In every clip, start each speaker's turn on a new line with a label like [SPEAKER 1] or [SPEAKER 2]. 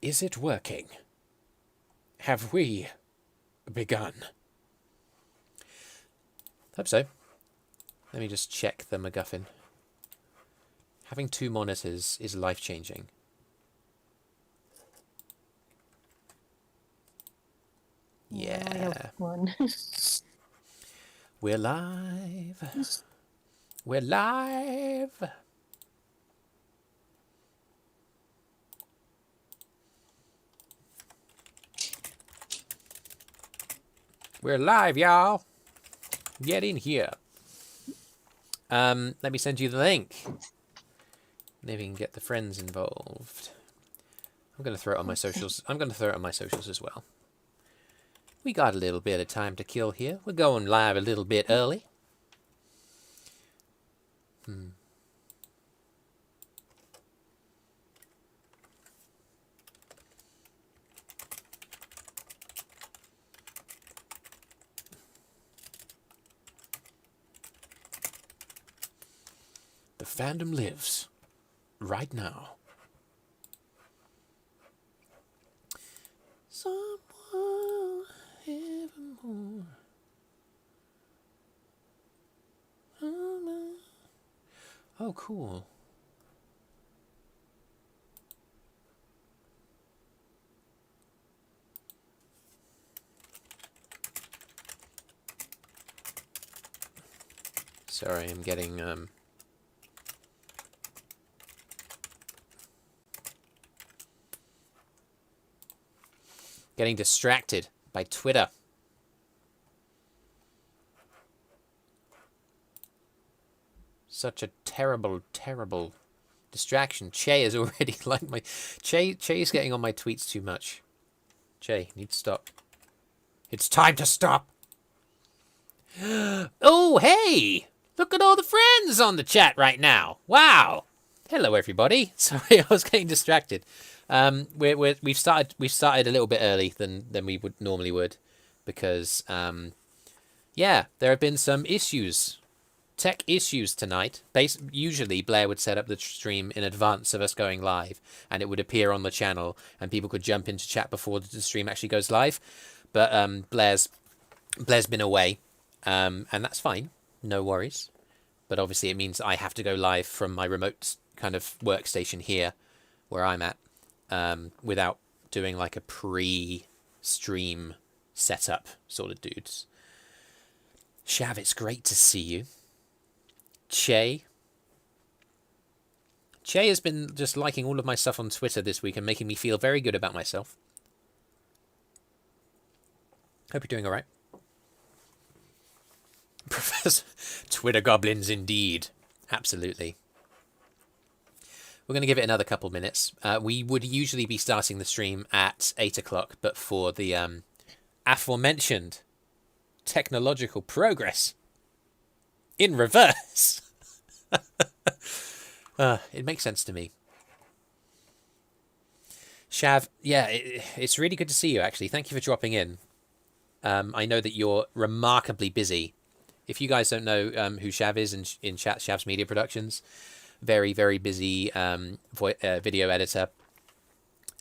[SPEAKER 1] Is it working? Have we begun? Hope so. Let me just check the MacGuffin. Having 2 monitors is life-changing. Yeah.
[SPEAKER 2] I have one.
[SPEAKER 1] We're live. We're live. We're live, y'all. Get in here. Let me send you the link. Maybe we can get the friends involved. I'm going to throw it on my socials. I'm going to throw it on my socials as well. We got a little bit of time to kill here. We're going live a little bit early. The fandom lives right now. Someone evermore. Oh, cool. Sorry, I'm getting distracted by Twitter. Such a terrible, terrible distraction. Che is already like my... Che's getting on my tweets too much. Che, you need to stop. It's time to stop. Oh, hey! Look at all the friends on the chat right now. Wow. Hello, everybody. Sorry, I was getting distracted. We've started a little bit early than we would normally would, because yeah, there have been some issues, tech issues tonight. Usually Blair would set up the stream in advance of us going live, and it would appear on the channel, and people could jump into chat before the stream actually goes live. But Blair's been away, and that's fine, no worries. But obviously it means I have to go live from my remote kind of workstation here, where I'm at. Without doing like a pre-stream setup sort of dudes. Shav, it's great to see you. Che has been just liking all of my stuff on Twitter this week and making me feel very good about myself. Hope you're doing all right. Professor Twitter goblins indeed. Absolutely. We're going to give it another couple minutes. We would usually be starting the stream at 8 o'clock, but for the aforementioned technological progress in reverse, it makes sense to me. Shav, yeah, it's really good to see you, actually. Thank you for dropping in. I know that you're remarkably busy. If you guys don't know who Shav is in chat, Shav's Media Productions, very, very busy video editor.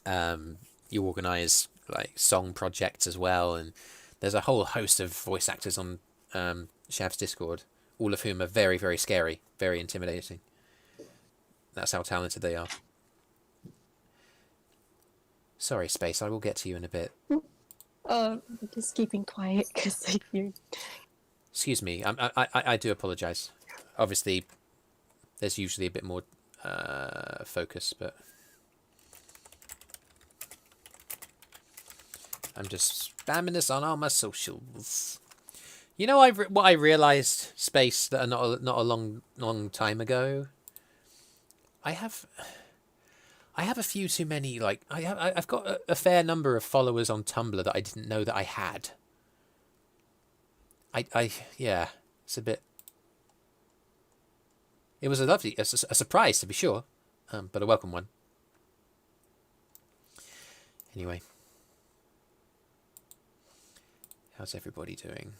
[SPEAKER 1] You organise like song projects as well, and there's a whole host of voice actors on Shav's Discord, all of whom are very, very scary, very intimidating. That's how talented they are. Sorry, Space, I will get to you in a bit.
[SPEAKER 2] Just keeping quiet because I hear.
[SPEAKER 1] Excuse me, I do apologise. Obviously, there's usually a bit more focus, but I'm just spamming this on all my socials. You know, what I realised, Space, that not a long time ago. I have a few too many. Like I've got a fair number of followers on Tumblr that I didn't know that I had. Yeah, it's a bit. It was a surprise, to be sure, but a welcome one. Anyway, how's everybody doing?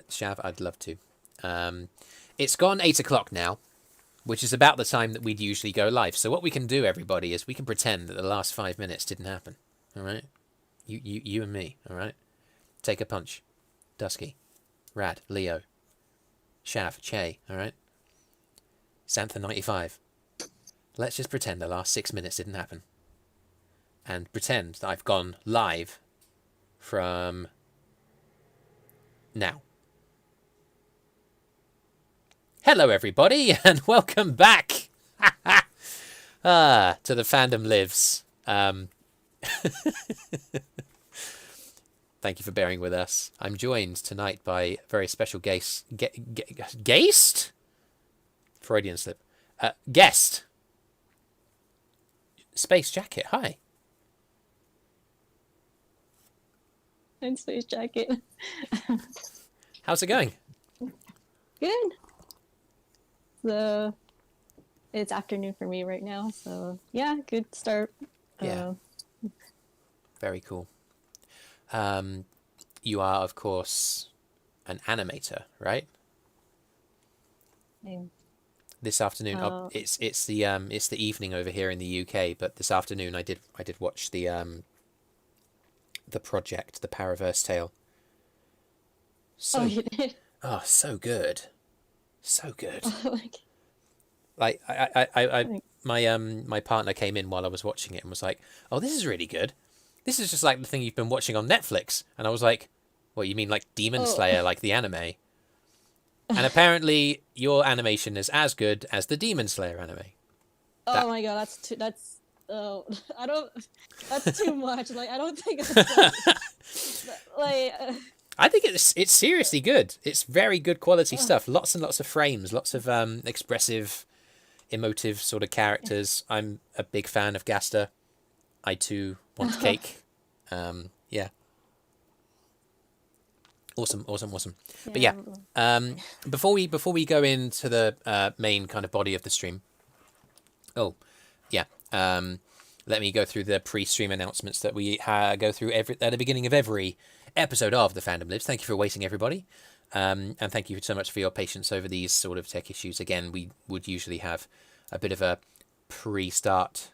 [SPEAKER 1] Shav, I'd love to. It's gone 8 o'clock now, which is about the time that we'd usually go live. So what we can do, everybody, is we can pretend that the last 5 minutes didn't happen. All right? You and me, all right? Take a punch. Dusky. Rad. Leo. Shav. Che, all right? Santha 95. Let's just pretend the last 6 minutes didn't happen. And pretend that I've gone live from now. Hello, everybody, and welcome back to the Fandom Lives. Thank you for bearing with us. I'm joined tonight by a very special guest. Guest? Freudian slip. Guest. SpaceJacket. Hi.
[SPEAKER 2] And SpaceJacket.
[SPEAKER 1] How's it going?
[SPEAKER 2] Good. So it's afternoon for me right now, so yeah, good start.
[SPEAKER 1] Yeah. Very cool. You are, of course, an animator, right? This afternoon, it's the evening over here in the UK, but this afternoon I did watch the project, the Paraverse Tale. So,
[SPEAKER 2] you did?
[SPEAKER 1] Oh, so good, so good.
[SPEAKER 2] Like
[SPEAKER 1] My partner came in while I was watching it and was like, "Oh, this is really good. This is just like the thing you've been watching on Netflix." And I was like, "What, you mean like Demon Slayer, like the anime?" And apparently, your animation is as good as the Demon Slayer anime.
[SPEAKER 2] Oh my god, that's too much. Like, I don't think that's like
[SPEAKER 1] I think it's seriously good. It's very good quality stuff. Lots and lots of frames, lots of expressive, emotive sort of characters. I'm a big fan of Gaster. I too want cake. Yeah. Awesome. But yeah, before we go into the main kind of body of the stream. Oh, yeah. Let me go through the pre-stream announcements that we go through at the beginning of every episode of the Fandom Lives. Thank you for waiting, everybody. And thank you so much for your patience over these sort of tech issues. Again, we would usually have a bit of a pre-start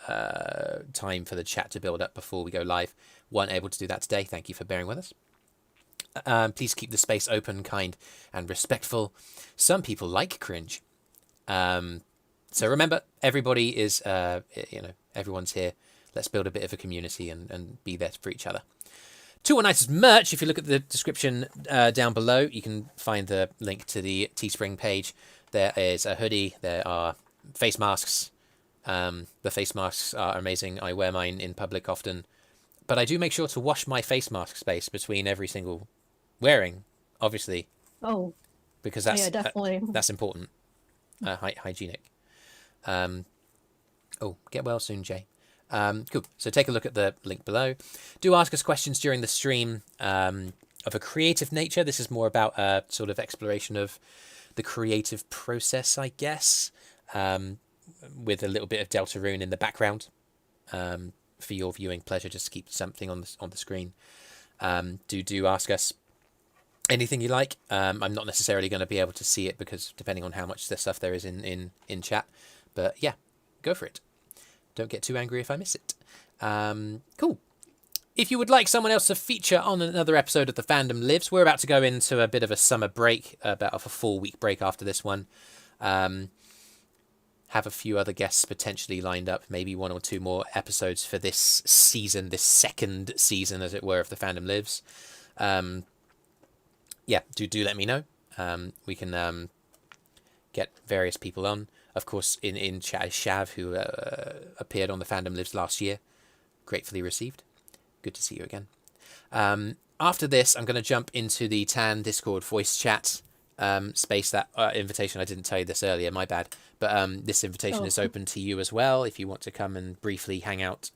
[SPEAKER 1] time for the chat to build up before we go live. Weren't able to do that today. Thank you for bearing with us. Please keep the space open, kind, and respectful. Some people like cringe. So remember, everybody is, everyone's here. Let's build a bit of a community and be there for each other. TwoAllNighters merch. If you look at the description down below, you can find the link to the Teespring page. There is a hoodie. There are face masks. The face masks are amazing. I wear mine in public often. But I do make sure to wash my face mask space between every single wearing, obviously.
[SPEAKER 2] Oh.
[SPEAKER 1] Because that's
[SPEAKER 2] definitely.
[SPEAKER 1] That's important. Hygienic. Get well soon, Jay. Cool. So take a look at the link below. Do ask us questions during the stream of a creative nature. This is more about a sort of exploration of the creative process, I guess, with a little bit of Deltarune in the background for your viewing pleasure. Just keep something on the screen. Do ask us anything you like. I'm not necessarily going to be able to see it because depending on how much the stuff there is in chat. But yeah, go for it. Don't get too angry if I miss it. Cool. If you would like someone else to feature on another episode of The Fandom Lives, we're about to go into a bit of a summer break, about a 4-week break after this one. Have a few other guests potentially lined up, maybe 1 or 2 more episodes for this season, this second season, as it were, of The Fandom Lives. Yeah, do let me know. We can get various people on. Of course, in chat is Shav, who appeared on The Fandom Lives last year. Gratefully received. Good to see you again. After this, I'm going to jump into the TAN Discord voice chat space. That invitation, I didn't tell you this earlier, my bad. But this invitation is open to you as well if you want to come and briefly hang out.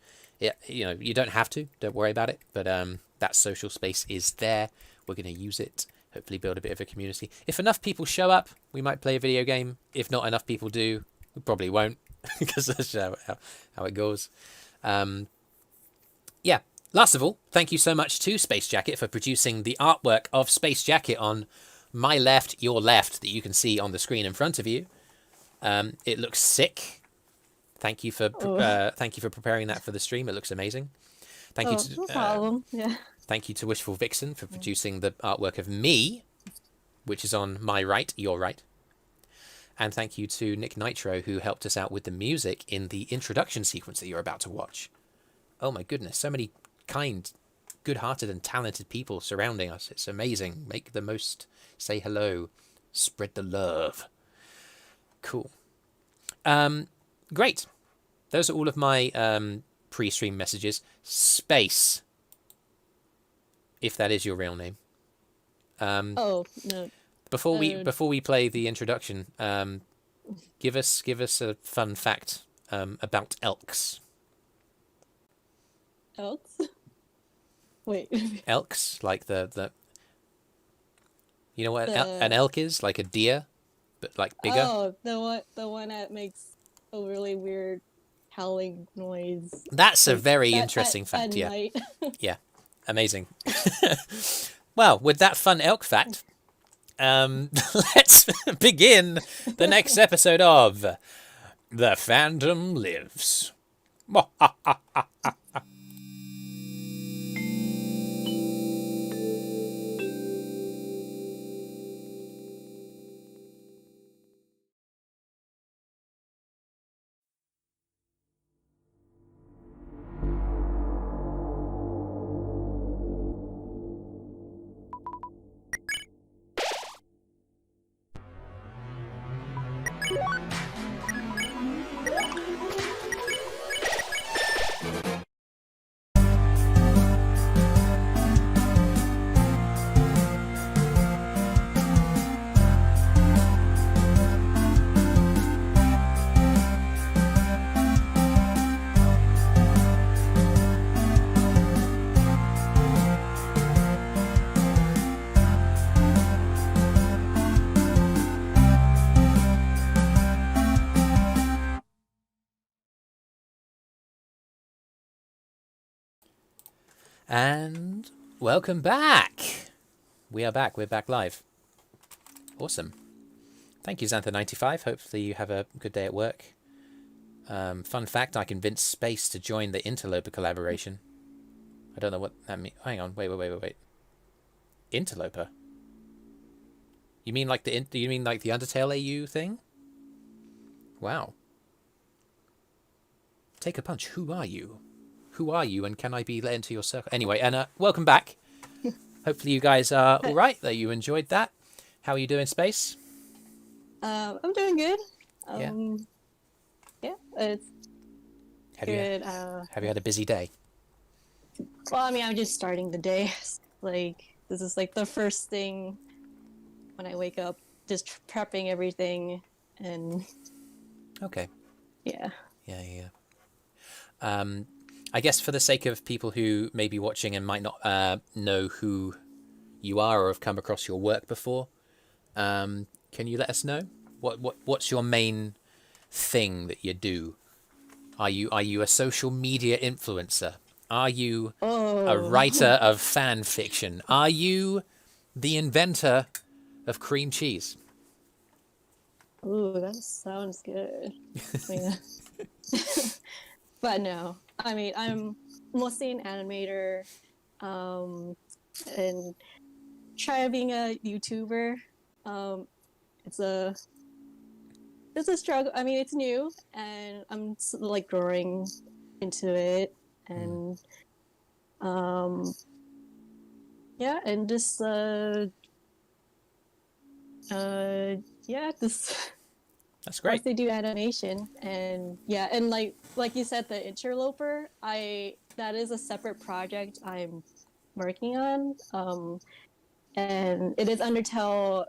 [SPEAKER 1] You don't have to. Don't worry about it. But that social space is there. We're going to use it. Hopefully build a bit of a community. If enough people show up, we might play a video game. If not enough people do, we probably won't, because that's how it goes. Yeah. Last of all, thank you so much to SpaceJacket for producing the artwork of SpaceJacket on my left, your left, that you can see on the screen in front of you. It looks sick. Thank you for preparing that for the stream. It looks amazing. Thank you
[SPEAKER 2] Oh,
[SPEAKER 1] to
[SPEAKER 2] no problem. Yeah.
[SPEAKER 1] thank you to Wishful Vixen for producing the artwork of me, which is on my right, your right. And thank you to Nick Nitro, who helped us out with the music in the introduction sequence that you're about to watch. Oh my goodness, so many kind, good-hearted and talented people surrounding us. It's amazing. Make the most, say hello, spread the love. Cool. Great. Those are all of my pre-stream messages. Space, if that is your real name.
[SPEAKER 2] Oh no.
[SPEAKER 1] Before we play the introduction, give us a fun fact about elks.
[SPEAKER 2] Elks? Wait.
[SPEAKER 1] Elks, like the you know what
[SPEAKER 2] The-
[SPEAKER 1] an elk is? Like a deer, but like bigger.
[SPEAKER 2] Oh, the one that makes a really weird howling noise.
[SPEAKER 1] That's a
[SPEAKER 2] like,
[SPEAKER 1] very
[SPEAKER 2] at-
[SPEAKER 1] interesting
[SPEAKER 2] at
[SPEAKER 1] fact. Yeah,
[SPEAKER 2] night.
[SPEAKER 1] yeah, amazing. Well, with that fun elk fact, let's begin the next episode of The Fandom Lives. And welcome back. We are back. We're back live. Awesome. Thank you, Xantha95. Hopefully you have a good day at work. Fun fact, I convinced Space to join the Interloper collaboration. I don't know what that means. Hang on. Wait. Interloper? You mean like the Undertale AU thing? Wow. Take a punch. Who are you? Who are you, and can I be let into your circle? Anyway, and welcome back. Hopefully you guys are all right, that you enjoyed that. How are you doing, Space?
[SPEAKER 2] I'm doing good.
[SPEAKER 1] Yeah.
[SPEAKER 2] Yeah, it's good.
[SPEAKER 1] Have you had a busy day?
[SPEAKER 2] Well, I mean, I'm just starting the day. Like, this is like the first thing when I wake up, just prepping everything, and
[SPEAKER 1] Okay.
[SPEAKER 2] yeah.
[SPEAKER 1] Yeah. I guess for the sake of people who may be watching and might not know who you are or have come across your work before, can you let us know what's your main thing that you do? Are you a social media influencer? Are you a writer of fan fiction? Are you the inventor of cream cheese?
[SPEAKER 2] Ooh, that sounds good. Yeah. But no, I mean, I'm mostly an animator, and try being a YouTuber. It's a struggle. I mean, it's new, and I'm like growing into it, and yeah, and just yeah, this.
[SPEAKER 1] That's great.
[SPEAKER 2] They do animation, and yeah, and like you said, the interloper, that is a separate project I'm working on, and it is Undertale,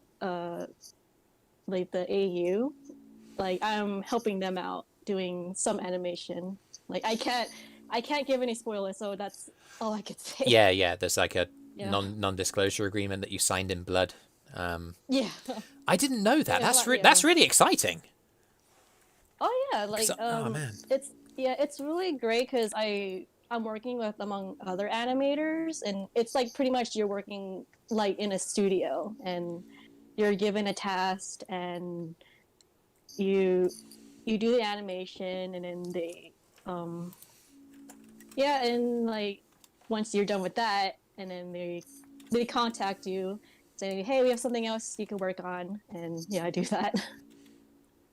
[SPEAKER 2] like the AU, like I'm helping them out doing some animation. Like I can't give any spoilers, so that's all I could say.
[SPEAKER 1] Yeah. There's like a non-disclosure agreement that you signed in blood.
[SPEAKER 2] Yeah.
[SPEAKER 1] I didn't know that.
[SPEAKER 2] Yeah,
[SPEAKER 1] That's really exciting.
[SPEAKER 2] Oh yeah, like
[SPEAKER 1] oh man.
[SPEAKER 2] it's really great because I'm working with among other animators, and it's like pretty much you're working like in a studio, and you're given a task, and you you do the animation, and then they um yeah, and like once you're done with that, and then they contact you saying, hey, we have something else you can work on, and yeah, I do that.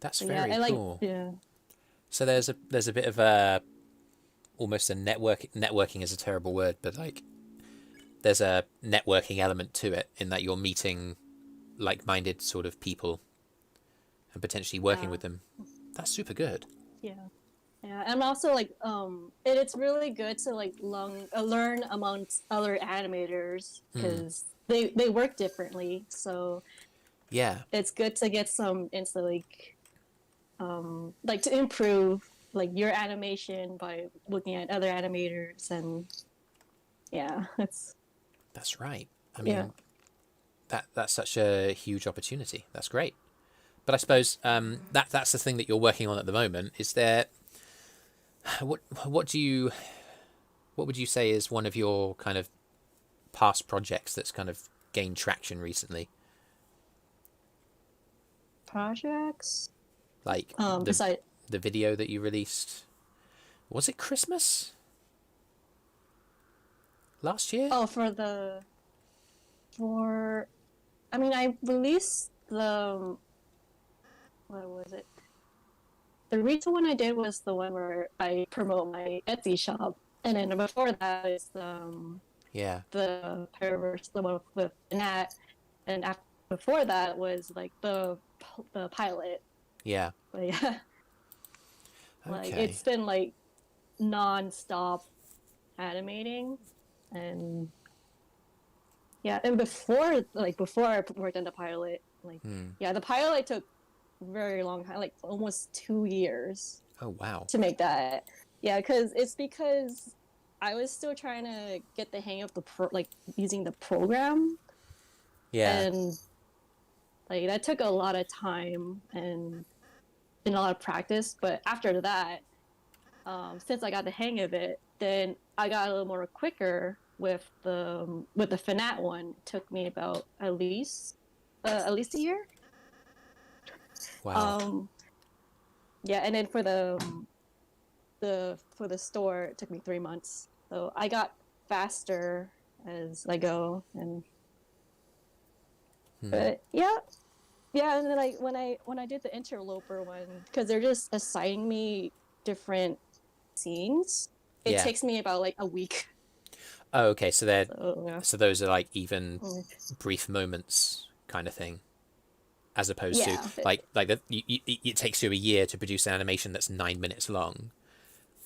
[SPEAKER 1] That's
[SPEAKER 2] But yeah,
[SPEAKER 1] very
[SPEAKER 2] I like,
[SPEAKER 1] cool.
[SPEAKER 2] yeah.
[SPEAKER 1] So there's a bit of a almost a networking is a terrible word, but like there's a networking element to it in that you're meeting like-minded sort of people and potentially working
[SPEAKER 2] uh,
[SPEAKER 1] with them. That's super good.
[SPEAKER 2] yeah. Yeah, and also like it's really good to like learn amongst other animators
[SPEAKER 1] Mm.
[SPEAKER 2] because they work differently. So
[SPEAKER 1] Yeah.
[SPEAKER 2] it's good to get some insta like to improve like your animation by looking at other animators, and yeah, it's
[SPEAKER 1] That's right. I
[SPEAKER 2] yeah.
[SPEAKER 1] mean, that's such a huge opportunity. That's great. But I suppose that's the thing that you're working on at the moment. Is there what what do you what would you say is one of your kind of past projects that's kind of gained traction recently?
[SPEAKER 2] Projects
[SPEAKER 1] Like
[SPEAKER 2] besides
[SPEAKER 1] the video that you released. Was it Christmas last year?
[SPEAKER 2] oh for I mean I released the what was it, the recent one I did was the one where I promote my Etsy shop, and then before that is
[SPEAKER 1] Yeah.
[SPEAKER 2] the Paraverse, the one with Nat, and after, before that was like the pilot.
[SPEAKER 1] Yeah.
[SPEAKER 2] But yeah, like
[SPEAKER 1] Okay.
[SPEAKER 2] it's been like non-stop animating, and yeah, and before I worked on the pilot, like
[SPEAKER 1] Hmm.
[SPEAKER 2] yeah, the pilot took very long time, like almost 2 years
[SPEAKER 1] Oh wow.
[SPEAKER 2] to make that. Yeah, because I was still trying to get the hang of like using the program,
[SPEAKER 1] Yeah.
[SPEAKER 2] and like that took a lot of time and a lot of practice. But after that, since I got the hang of it, then I got a little more quicker with the Fanat one. It took me about at least a year.
[SPEAKER 1] Wow.
[SPEAKER 2] Um, yeah, and then for the store, it took me 3 months. So I got faster as I go, and
[SPEAKER 1] Hmm.
[SPEAKER 2] but yeah, yeah. And then like when I did the interloper one, because they're just assigning me different scenes, it
[SPEAKER 1] Yeah.
[SPEAKER 2] takes me about like a week.
[SPEAKER 1] Oh, okay. So they're
[SPEAKER 2] So yeah,
[SPEAKER 1] so those are like even brief moments kind of thing, as opposed to
[SPEAKER 2] yeah,
[SPEAKER 1] like that. It takes you a year to produce an animation that's 9 minutes long,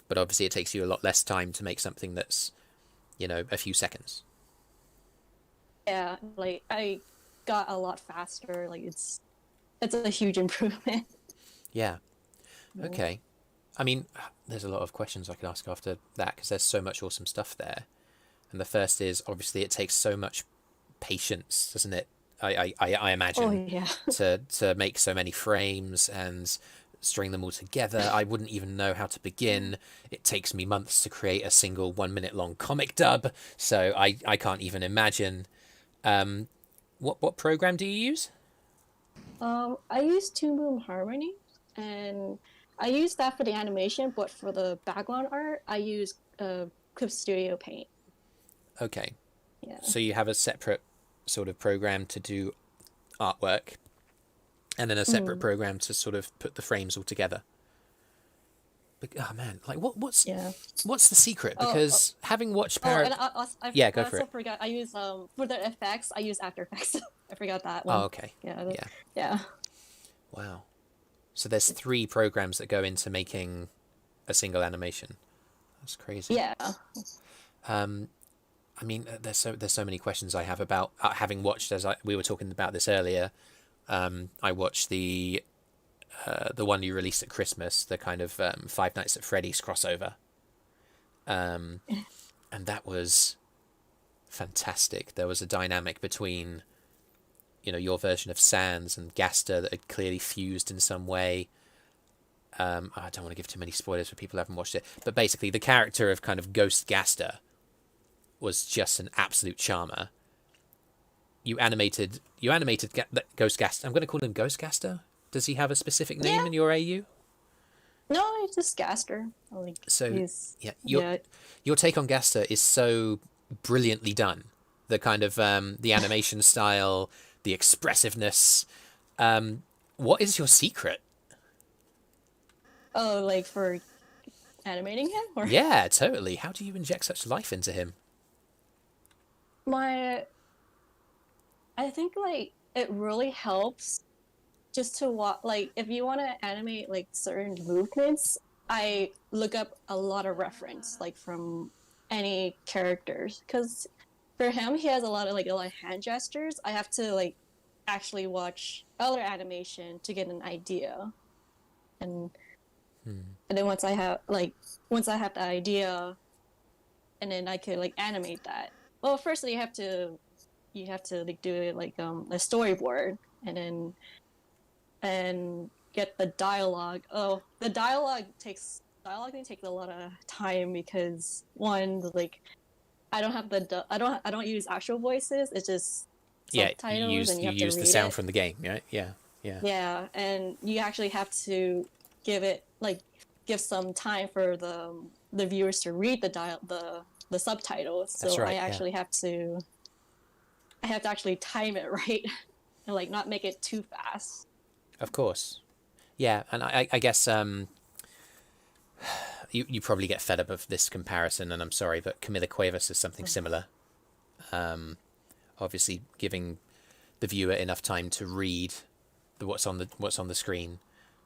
[SPEAKER 1] but obviously it takes you a lot less time to make something that's a few seconds.
[SPEAKER 2] yeah. Like I got a lot faster. Like it's a huge improvement.
[SPEAKER 1] Yeah. Okay. I mean, there's a lot of questions I could ask after that because there's so much awesome stuff there. And the first is obviously it takes so much patience, doesn't it? I
[SPEAKER 2] Oh
[SPEAKER 1] imagine
[SPEAKER 2] yeah.
[SPEAKER 1] to make so many frames and string them all together. I wouldn't even know how to begin. It takes me months to create a single 1 minute long comic dub, so I can't even imagine. Um, what program do you use?
[SPEAKER 2] I use Toon Boom Harmony, and I use that for the animation, but for the background art, I use Clip Studio Paint.
[SPEAKER 1] Okay,
[SPEAKER 2] Yeah.
[SPEAKER 1] so you have a separate sort of program to do artwork, and then a separate
[SPEAKER 2] Mm,
[SPEAKER 1] program to sort of put the frames all together. But oh man, like
[SPEAKER 2] yeah.
[SPEAKER 1] what's the secret?
[SPEAKER 2] Oh, oh,
[SPEAKER 1] Because having watched
[SPEAKER 2] and
[SPEAKER 1] yeah,
[SPEAKER 2] I
[SPEAKER 1] go for
[SPEAKER 2] also
[SPEAKER 1] it.
[SPEAKER 2] forgot I use for the effects I use After Effects. I forgot that
[SPEAKER 1] Oh,
[SPEAKER 2] one.
[SPEAKER 1] okay,
[SPEAKER 2] Yeah.
[SPEAKER 1] yeah,
[SPEAKER 2] Yeah.
[SPEAKER 1] wow. So there's three programs that go into making a single animation. That's crazy.
[SPEAKER 2] Yeah.
[SPEAKER 1] Um, I mean, there's so many questions I have about having watched we were talking about this earlier. I watched the one you released at Christmas, the kind of Five Nights at Freddy's crossover, um, and that was fantastic. There was a dynamic between your version of Sans and Gaster that had clearly fused in some way. I don't want to give too many spoilers for people who haven't watched it, but basically the character of kind of Ghost Gaster was just an absolute charmer. You animated Ghost Gaster. I'm going to call him Ghost Gaster. Does he have a specific name
[SPEAKER 2] Yeah.
[SPEAKER 1] in your AU?
[SPEAKER 2] No, it's just Gaster. Like
[SPEAKER 1] So
[SPEAKER 2] he's
[SPEAKER 1] yeah,
[SPEAKER 2] yeah.
[SPEAKER 1] your take on Gaster is so brilliantly done. The kind of the animation style, the expressiveness. What is your secret?
[SPEAKER 2] Oh, like for animating him or
[SPEAKER 1] Yeah, totally. How do you inject such life into him?
[SPEAKER 2] my I think like it really helps just to watch like if you want to animate like certain movements, I look up a lot of reference like from any characters because for him he has a lot of hand gestures. I have to like actually watch other animation to get an idea and and then once I have the idea and then I could like animate that. Well, first you have to like do it like a storyboard and then and get the dialogue. Oh, the dialogue can take a lot of time because one like I don't use actual voices. It's just
[SPEAKER 1] Yeah,
[SPEAKER 2] subtitles and you
[SPEAKER 1] you
[SPEAKER 2] have to
[SPEAKER 1] use the
[SPEAKER 2] read
[SPEAKER 1] sound
[SPEAKER 2] it.
[SPEAKER 1] from the game, right? Yeah, yeah.
[SPEAKER 2] Yeah, and you actually have to give it like give some time for the viewers to read the subtitles.
[SPEAKER 1] That's
[SPEAKER 2] So
[SPEAKER 1] right. Yeah,
[SPEAKER 2] I have to actually time it right and like not make it too fast.
[SPEAKER 1] of course. Yeah, and I guess you probably get fed up of this comparison, and I'm sorry, but Camila Cuevas is something similar. Obviously, giving the viewer enough time to read what's on the screen,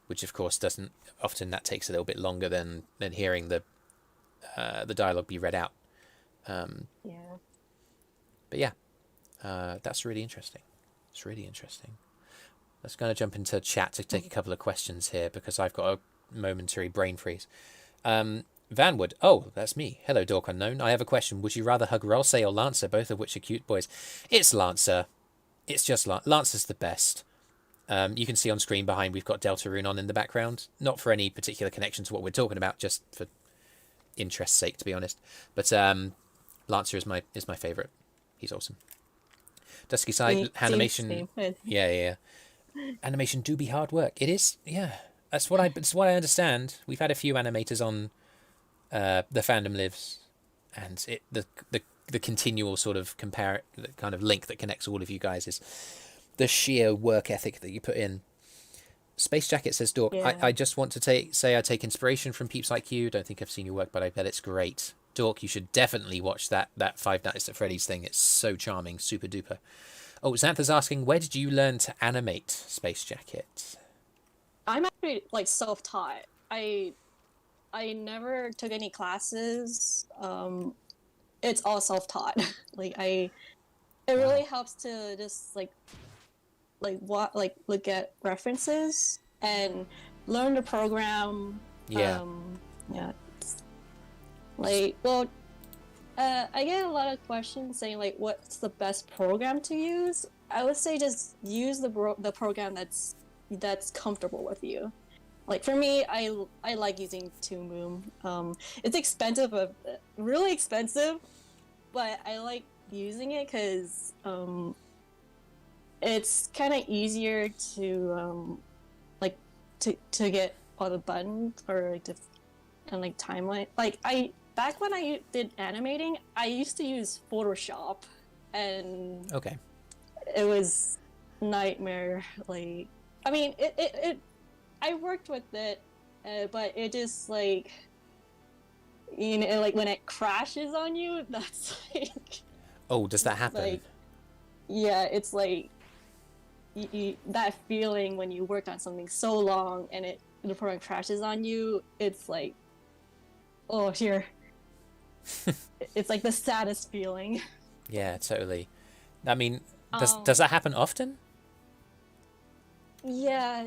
[SPEAKER 1] which of course doesn't often that takes a little bit longer than hearing the dialogue be read out.
[SPEAKER 2] Yeah.
[SPEAKER 1] But yeah, that's really interesting. It's really interesting. Let's kind of jump into chat to take a couple of questions here because I've got a momentary brain freeze. Vanwood, oh, that's me. Hello, Dork Unknown. I have a question. Would you rather hug Rolsei or Lancer, both of which are cute boys? It's Lancer. It's just Lancer's the best. You can see on screen behind we've got Deltarune on in the background. Not for any particular connection to what we're talking about, just for interest's sake, to be honest. But Lancer is my favourite. He's awesome. Dusky Side animation. Yeah. Animation do be hard work. It is. Yeah, that's what I understand. We've had a few animators on the Fandom Lives, and the continual sort of the kind of link that connects all of you guys is the sheer work ethic that you put in. SpaceJacket says, Dork,
[SPEAKER 2] Yeah.
[SPEAKER 1] I just want to say I take inspiration from peeps like you. Don't think I've seen your work, but I bet it's great. Dork, you should definitely watch that Five Nights at Freddy's thing. It's so charming, super duper. Oh, Xantha's asking, where did you learn to animate SpaceJacket?
[SPEAKER 2] I'm actually like self-taught. I never took any classes. It's all self-taught. It really helps to just look at references and learn the program.
[SPEAKER 1] Yeah.
[SPEAKER 2] Yeah. I get a lot of questions saying like, what's the best program to use? I would say just use the program that's comfortable with you. Like for me, I like using Toon. It's expensive, really expensive, but I like using it because it's kind of easier to to get all the buttons or like and like timeline. Back when I did animating, I used to use Photoshop, and
[SPEAKER 1] Okay.
[SPEAKER 2] it was nightmare. I mean, I worked with it, but it just like when it crashes on you, that's like.
[SPEAKER 1] Oh, does that happen?
[SPEAKER 2] Yeah, it's like that feeling when you work on something so long and the program crashes on you. It's like, oh, here. It's like the saddest feeling.
[SPEAKER 1] Yeah, totally. I mean, does that happen often?
[SPEAKER 2] Yeah,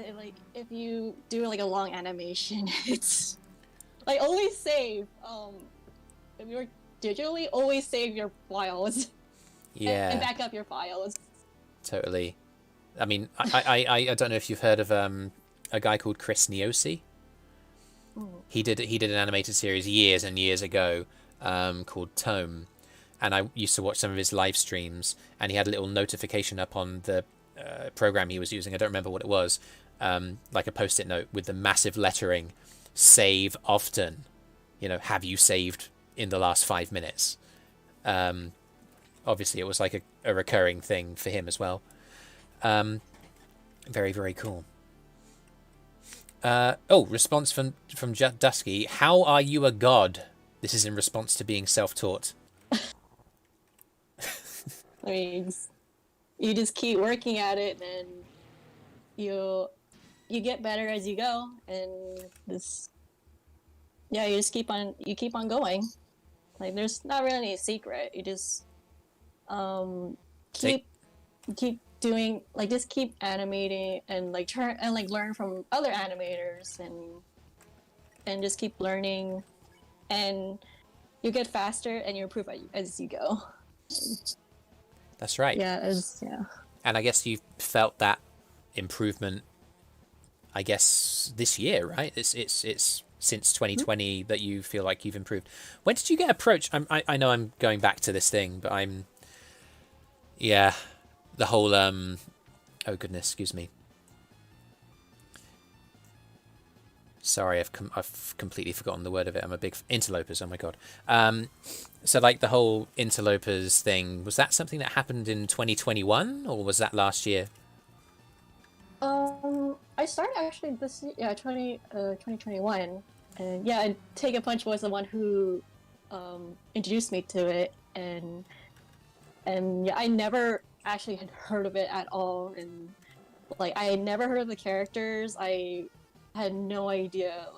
[SPEAKER 2] if you do like a long animation, it's like always save. If you're digitally, always save your files.
[SPEAKER 1] Yeah.
[SPEAKER 2] And back up your files.
[SPEAKER 1] Totally. I mean, I don't know if you've heard of a guy called Chris Niosi. He did an animated series years and years ago called Tome, and I used to watch some of his live streams, and he had a little notification up on the program he was using. I don't remember what it was, like a post-it note with the massive lettering, save often. Have you saved in the last 5 minutes? Obviously, it was like a recurring thing for him as well. Very, very cool. Response from Dusky. How are you a god? This is in response to being self-taught.
[SPEAKER 2] I mean, you just keep working at it, and you get better as you go, and you just keep on going. Like, there's not really any secret. You just keep doing, like, just keep animating and like learn from other animators and just keep learning, and you get faster and you improve as you go.
[SPEAKER 1] That's right.
[SPEAKER 2] Yeah.
[SPEAKER 1] And I guess you've felt that improvement, I guess, this year, right? It's since 2020 that you feel like you've improved. When did you get approached? I know I'm going back to this thing, but the whole oh goodness, excuse me. Sorry, I've completely forgotten the word of it. I'm a big interlopers. Oh my god. So like the whole interlopers thing, was that something that happened in 2021 or was that last year?
[SPEAKER 2] I started actually this year, 2021, and Take a Punch was the one who introduced me to it, and I never actually had heard of it at all, and like I had never heard of the characters. I had no idea,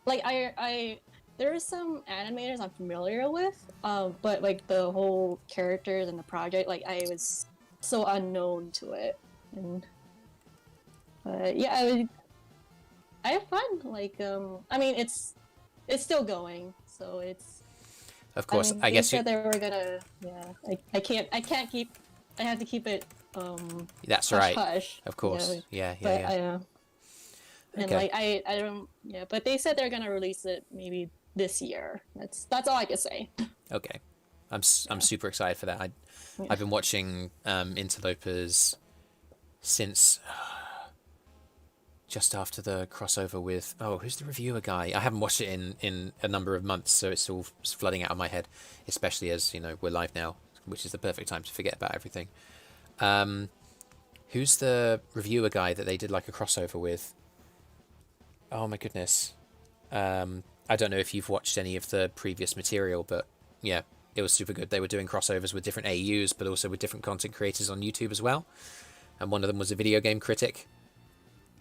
[SPEAKER 2] like I there are some animators I'm familiar with, but like the whole characters and the project, like I was so unknown to it, and I have fun. Like I mean, it's still going, so it's.
[SPEAKER 1] Of course,
[SPEAKER 2] I
[SPEAKER 1] I guess
[SPEAKER 2] they said they were gonna. Yeah, I can't keep. I have to keep it.
[SPEAKER 1] That's
[SPEAKER 2] hush,
[SPEAKER 1] right.
[SPEAKER 2] Hush.
[SPEAKER 1] Of course. Yeah.
[SPEAKER 2] And
[SPEAKER 1] okay.
[SPEAKER 2] like I don't. Yeah, but they said they're gonna release it maybe this year. That's all I can say.
[SPEAKER 1] Okay, I'm super excited for that. I've been watching Interlopers since just after the crossover with who's the reviewer guy? I haven't watched it in a number of months, so it's all flooding out of my head, especially as we're live now, which is the perfect time to forget about everything. Who's the reviewer guy that they did like a crossover with? Oh my goodness. I don't know if you've watched any of the previous material, but yeah, it was super good. They were doing crossovers with different AUs, but also with different content creators on YouTube as well. And one of them was a video game critic.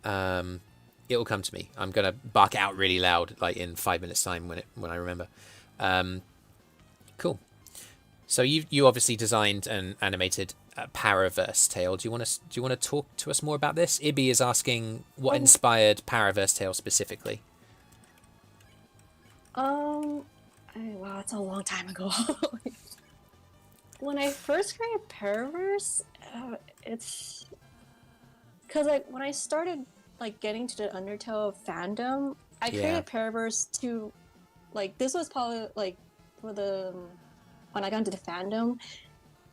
[SPEAKER 1] It will come to me. I'm gonna bark out really loud, like in 5 minutes time when I remember. Cool. So you obviously designed and animated Paraverse Tale. Do you want to talk to us more about this? Ibby is asking what inspired Paraverse Tale specifically.
[SPEAKER 2] Wow, it's a long time ago. When I first created Paraverse, it's because like when I started like getting to the Undertale fandom, I created Paraverse to like this was probably like for the when I got into the fandom,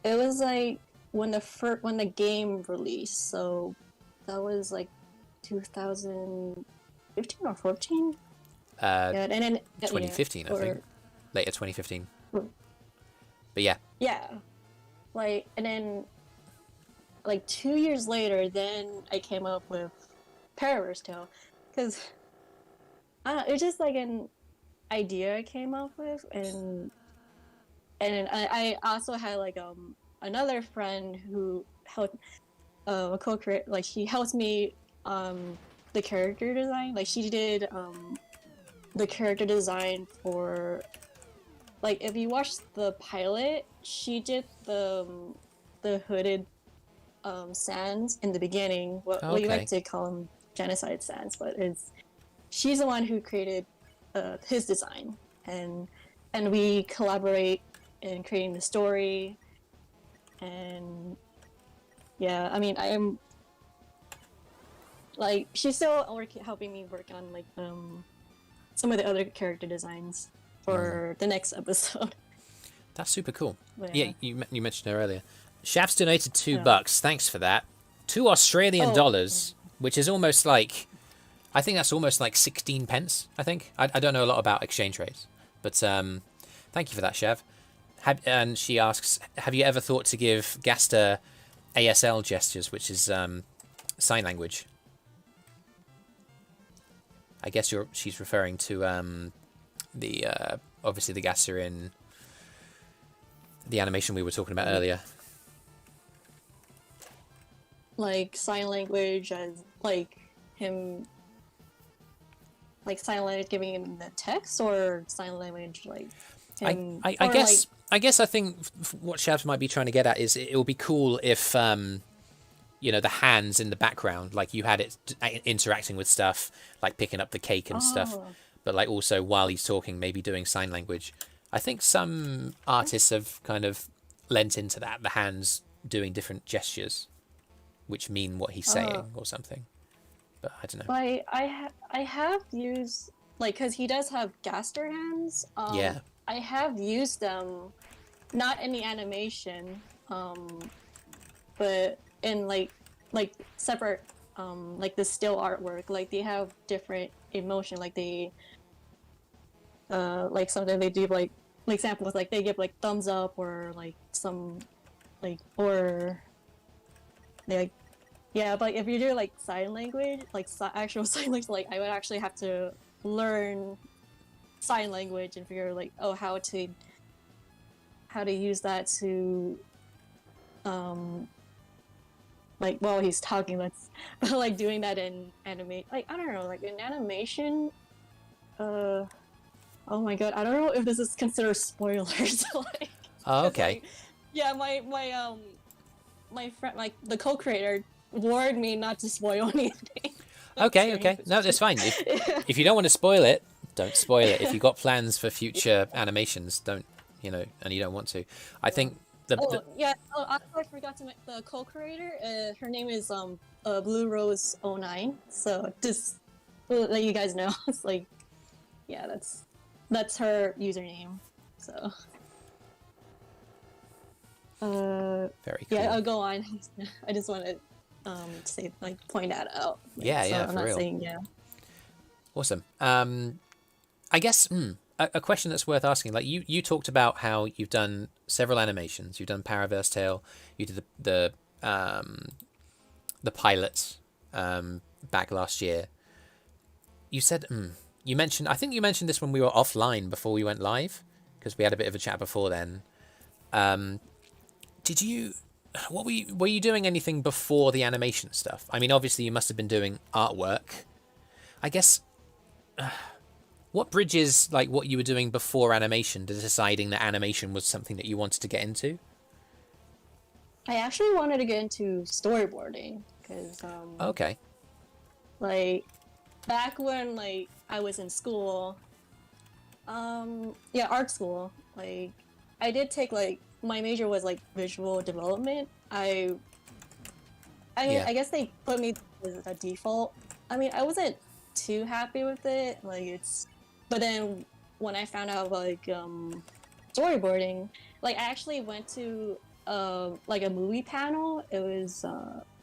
[SPEAKER 2] it was like when the game released, so that was like 2015 or 14. And then
[SPEAKER 1] 2015, I think. Later 2015. But yeah.
[SPEAKER 2] Yeah. Like, and then like 2 years later, then I came up with Paraverse Tale, because I don't know, it's just like an idea I came up with, and I also had like another friend who helped a co-create, like she helped me the character design, like she did the character design for, like, if you watch the pilot, she did the hooded Sans in the beginning. Well, you like to call them genocide Sans, but she's the one who created his design, and we collaborate in creating the story. And yeah, I mean, I am like, she's still helping me work on like some of the other character designs for the next episode.
[SPEAKER 1] That's super cool. Yeah, you mentioned her earlier. Shaf's donated $2. Thanks for that. $2 Australian. which is almost like, I think that's almost like 16 pence. I think I don't know a lot about exchange rates, but thank you for that, Chev. And she asks, have you ever thought to give Gaster ASL gestures, which is sign language? I guess she's referring to the obviously the Gaster in the animation we were talking about earlier.
[SPEAKER 2] Like sign language as like him, like sign language giving him the text, or sign language like him.
[SPEAKER 1] I guess like... I think what Shavs might be trying to get at is it would be cool if you know, the hands in the background, like you had it interacting with stuff, like picking up the cake and stuff, but like also while he's talking, maybe doing sign language. I think some artists have kind of lent into that, the hands doing different gestures, which mean what he's saying or something. But I don't know.
[SPEAKER 2] I have used, like, because he does have Gaster hands.
[SPEAKER 1] Yeah.
[SPEAKER 2] I have used them, not in the animation, but in like separate, like the still artwork. Like they have different emotion. Like they, like sometimes they do like examples, like they give like thumbs up or like some, like, or they like, yeah. But if you do like sign language, like actual sign language, like I would actually have to learn sign language and figure like, oh, how to use that to like while he's talking. But like doing that in anime, like I don't know, like in animation, oh my god, I don't know if this is considered spoilers. Like,
[SPEAKER 1] oh, okay.
[SPEAKER 2] Like, yeah, my friend, like the co-creator, warned me not to spoil anything.
[SPEAKER 1] Okay. No, that's fine. If you don't want to spoil it, don't spoil it. If you've got plans for future animations, don't, you know, and you don't want to. I think
[SPEAKER 2] I forgot to the co-creator. Her name is Blue Rose 09. So just to let you guys know, it's like, yeah, that's her username. So.
[SPEAKER 1] Very cool.
[SPEAKER 2] Yeah, I'll go on. I just want to say, like, point that out. Like,
[SPEAKER 1] yeah,
[SPEAKER 2] so
[SPEAKER 1] yeah,
[SPEAKER 2] I'm
[SPEAKER 1] for
[SPEAKER 2] not
[SPEAKER 1] real.
[SPEAKER 2] saying, yeah.
[SPEAKER 1] Awesome. I guess a question that's worth asking. Like you talked about how you've done several animations. You've done Paraverse Tale. You did the pilots back last year. You said you mentioned. I think you mentioned this when we were offline before we went live, because we had a bit of a chat before then. Did you? Were you doing anything before the animation stuff? I mean, obviously you must have been doing artwork. I guess. What bridges like what you were doing before animation to deciding that animation was something that you wanted to get into?
[SPEAKER 2] I actually wanted to get into storyboarding because
[SPEAKER 1] okay.
[SPEAKER 2] Like back when like I was in school, art school. Like I did take like my major was like visual development. I mean, I guess they put me as a default. I mean, I wasn't too happy with it. Like but then when I found out like storyboarding, like I actually went to like a movie panel. It was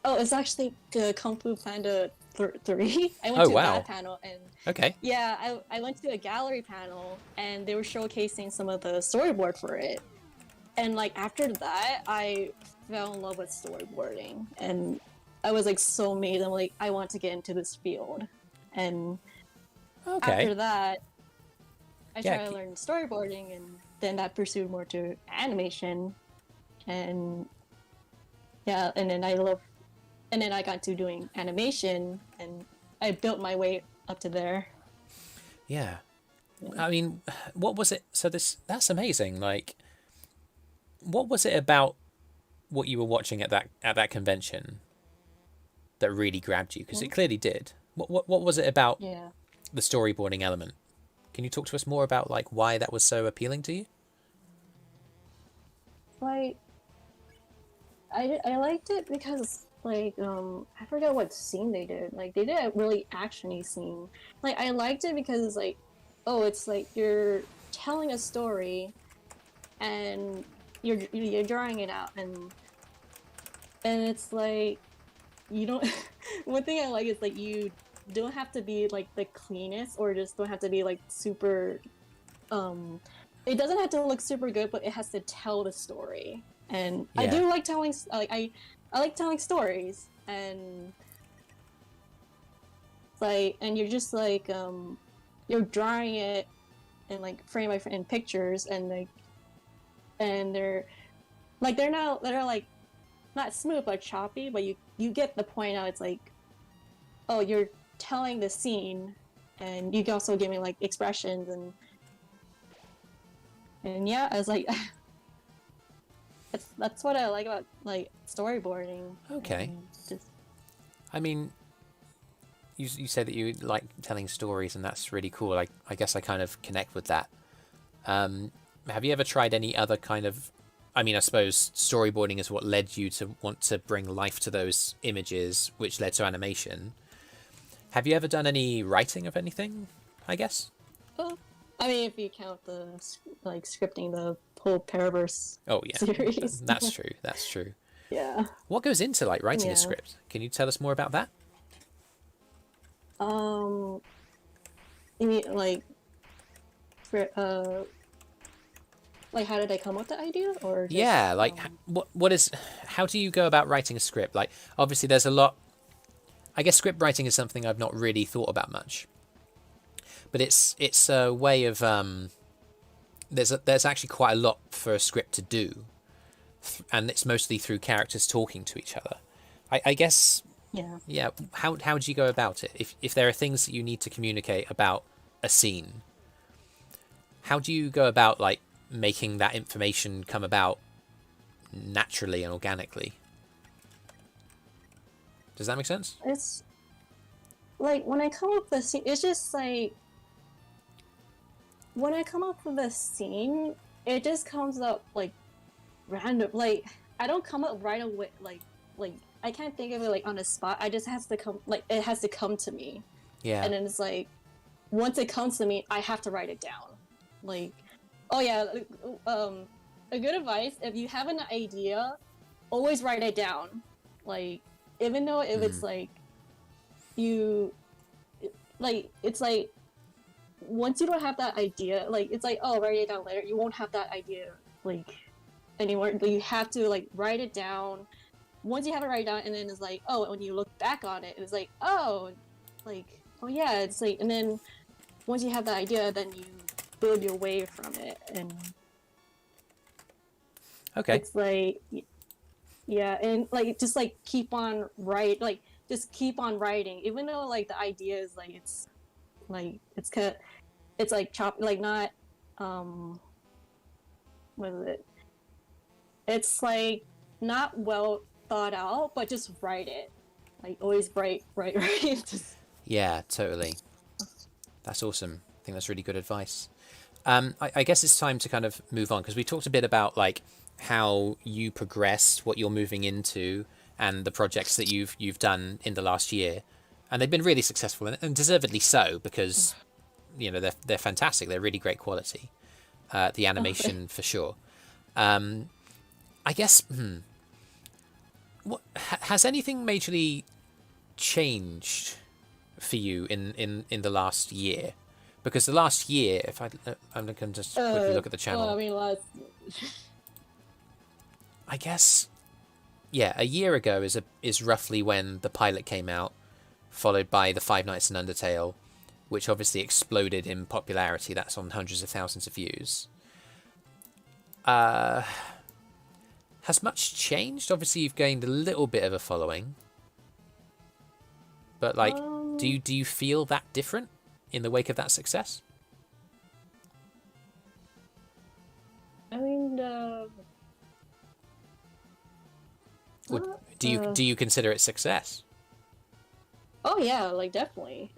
[SPEAKER 2] it's actually Kung Fu Panda 3. I went to that panel, and I went to a gallery panel, and they were showcasing some of the storyboard for it. And like after that, I fell in love with storyboarding, and I was like so amazed. I'm like, I want to get into this field. And after that, I tried to learn storyboarding, and then that pursued more to animation. And and then I got to doing animation, and I built my way up to there.
[SPEAKER 1] Yeah. I mean, what was it? So that's amazing. Like, what was it about what you were watching at that convention that really grabbed you? Because it clearly did. What was it about the storyboarding element? Can you talk to us more about like why that was so appealing to you?
[SPEAKER 2] Like, I liked it because like I forgot what scene they did. Like they did a really actiony scene. Like I liked it because it's like, oh, it's like you're telling a story, and you're drawing it out, and it's like you don't. One thing I like is like you don't have to be like the cleanest, or just don't have to be like super. It doesn't have to look super good, but it has to tell the story. And I
[SPEAKER 1] Yeah.
[SPEAKER 2] do like telling. Like I like telling stories, and like, and you're just like you're drawing it in like frame by frame in pictures, and like, and they're like not smooth but choppy, but you get the point out. It's like, oh, you're telling the scene, and you can also give me like expressions, and yeah, I was like, that's what I like about like storyboarding.
[SPEAKER 1] Okay.
[SPEAKER 2] Just
[SPEAKER 1] I mean, you said that you like telling stories, and that's really cool. I guess I kind of connect with that. Have you ever tried any other kind of? I mean, I suppose storyboarding is what led you to want to bring life to those images, which led to animation. Have you ever done any writing of anything? I guess.
[SPEAKER 2] oh, I mean, if you count the like scripting the whole Paraverse
[SPEAKER 1] Oh yeah,
[SPEAKER 2] series.
[SPEAKER 1] that's true. That's true.
[SPEAKER 2] Yeah.
[SPEAKER 1] What goes into like writing a
[SPEAKER 2] Yeah.
[SPEAKER 1] script? Can you tell us more about that?
[SPEAKER 2] Um, you mean for like how did I come up with the idea, or just
[SPEAKER 1] Yeah, like what is? How do you go about writing a script? Like obviously there's a lot. I guess script writing is something I've not really thought about much, but it's a way of there's actually quite a lot for a script to do, and it's mostly through characters talking to each other. I guess
[SPEAKER 2] yeah.
[SPEAKER 1] yeah. How do you go about it? If there are things that you need to communicate about a scene, how do you go about like making that information come about naturally and organically? Does that make sense?
[SPEAKER 2] It's like when I come up with a scene, it's just like when I come up with a scene, it just comes up like random. Like I don't come up right away. Like I can't think of it like on the spot. I just has to come like it has to come to me,
[SPEAKER 1] Yeah.
[SPEAKER 2] and then it's like once it comes to me, I have to write it down. Like, oh yeah, a good advice if you have an idea, always write it down. Like even though if it's like you like it's like once you don't have that idea, like it's like oh write it down later, you won't have that idea like anymore. But you have to like write it down. Once you have it write down, and then it's like oh when you look back on it, it's like oh like oh yeah, it's like, and then once you have the idea, then you build your way from it, and
[SPEAKER 1] Okay.
[SPEAKER 2] it's like yeah, and like just like keep on like just keep on writing, even though like the idea is like it's kind of, it's like chop like not what is it? It's like not well thought out, but just write it. Like always write. Just
[SPEAKER 1] Yeah, totally. That's awesome. I think that's really good advice. I guess it's time to kind of move on because we talked a bit about like how you progressed, what you're moving into, and the projects that you've done in the last year, and they've been really successful and deservedly so because you know they're fantastic. They're really great quality. The animation for sure. I guess. What has anything majorly changed for you in the last year? Because the last year, if I'm going to just quickly look at the channel.
[SPEAKER 2] Well, I mean,
[SPEAKER 1] I guess, yeah, a year ago is roughly when the pilot came out, followed by the Five Nights in Undertale, which obviously exploded in popularity. That's on hundreds of thousands of views. Has much changed? Obviously, you've gained a little bit of a following, but like, do you feel that different in the wake of that success?
[SPEAKER 2] I mean,
[SPEAKER 1] Do you consider it success?
[SPEAKER 2] oh yeah, like definitely.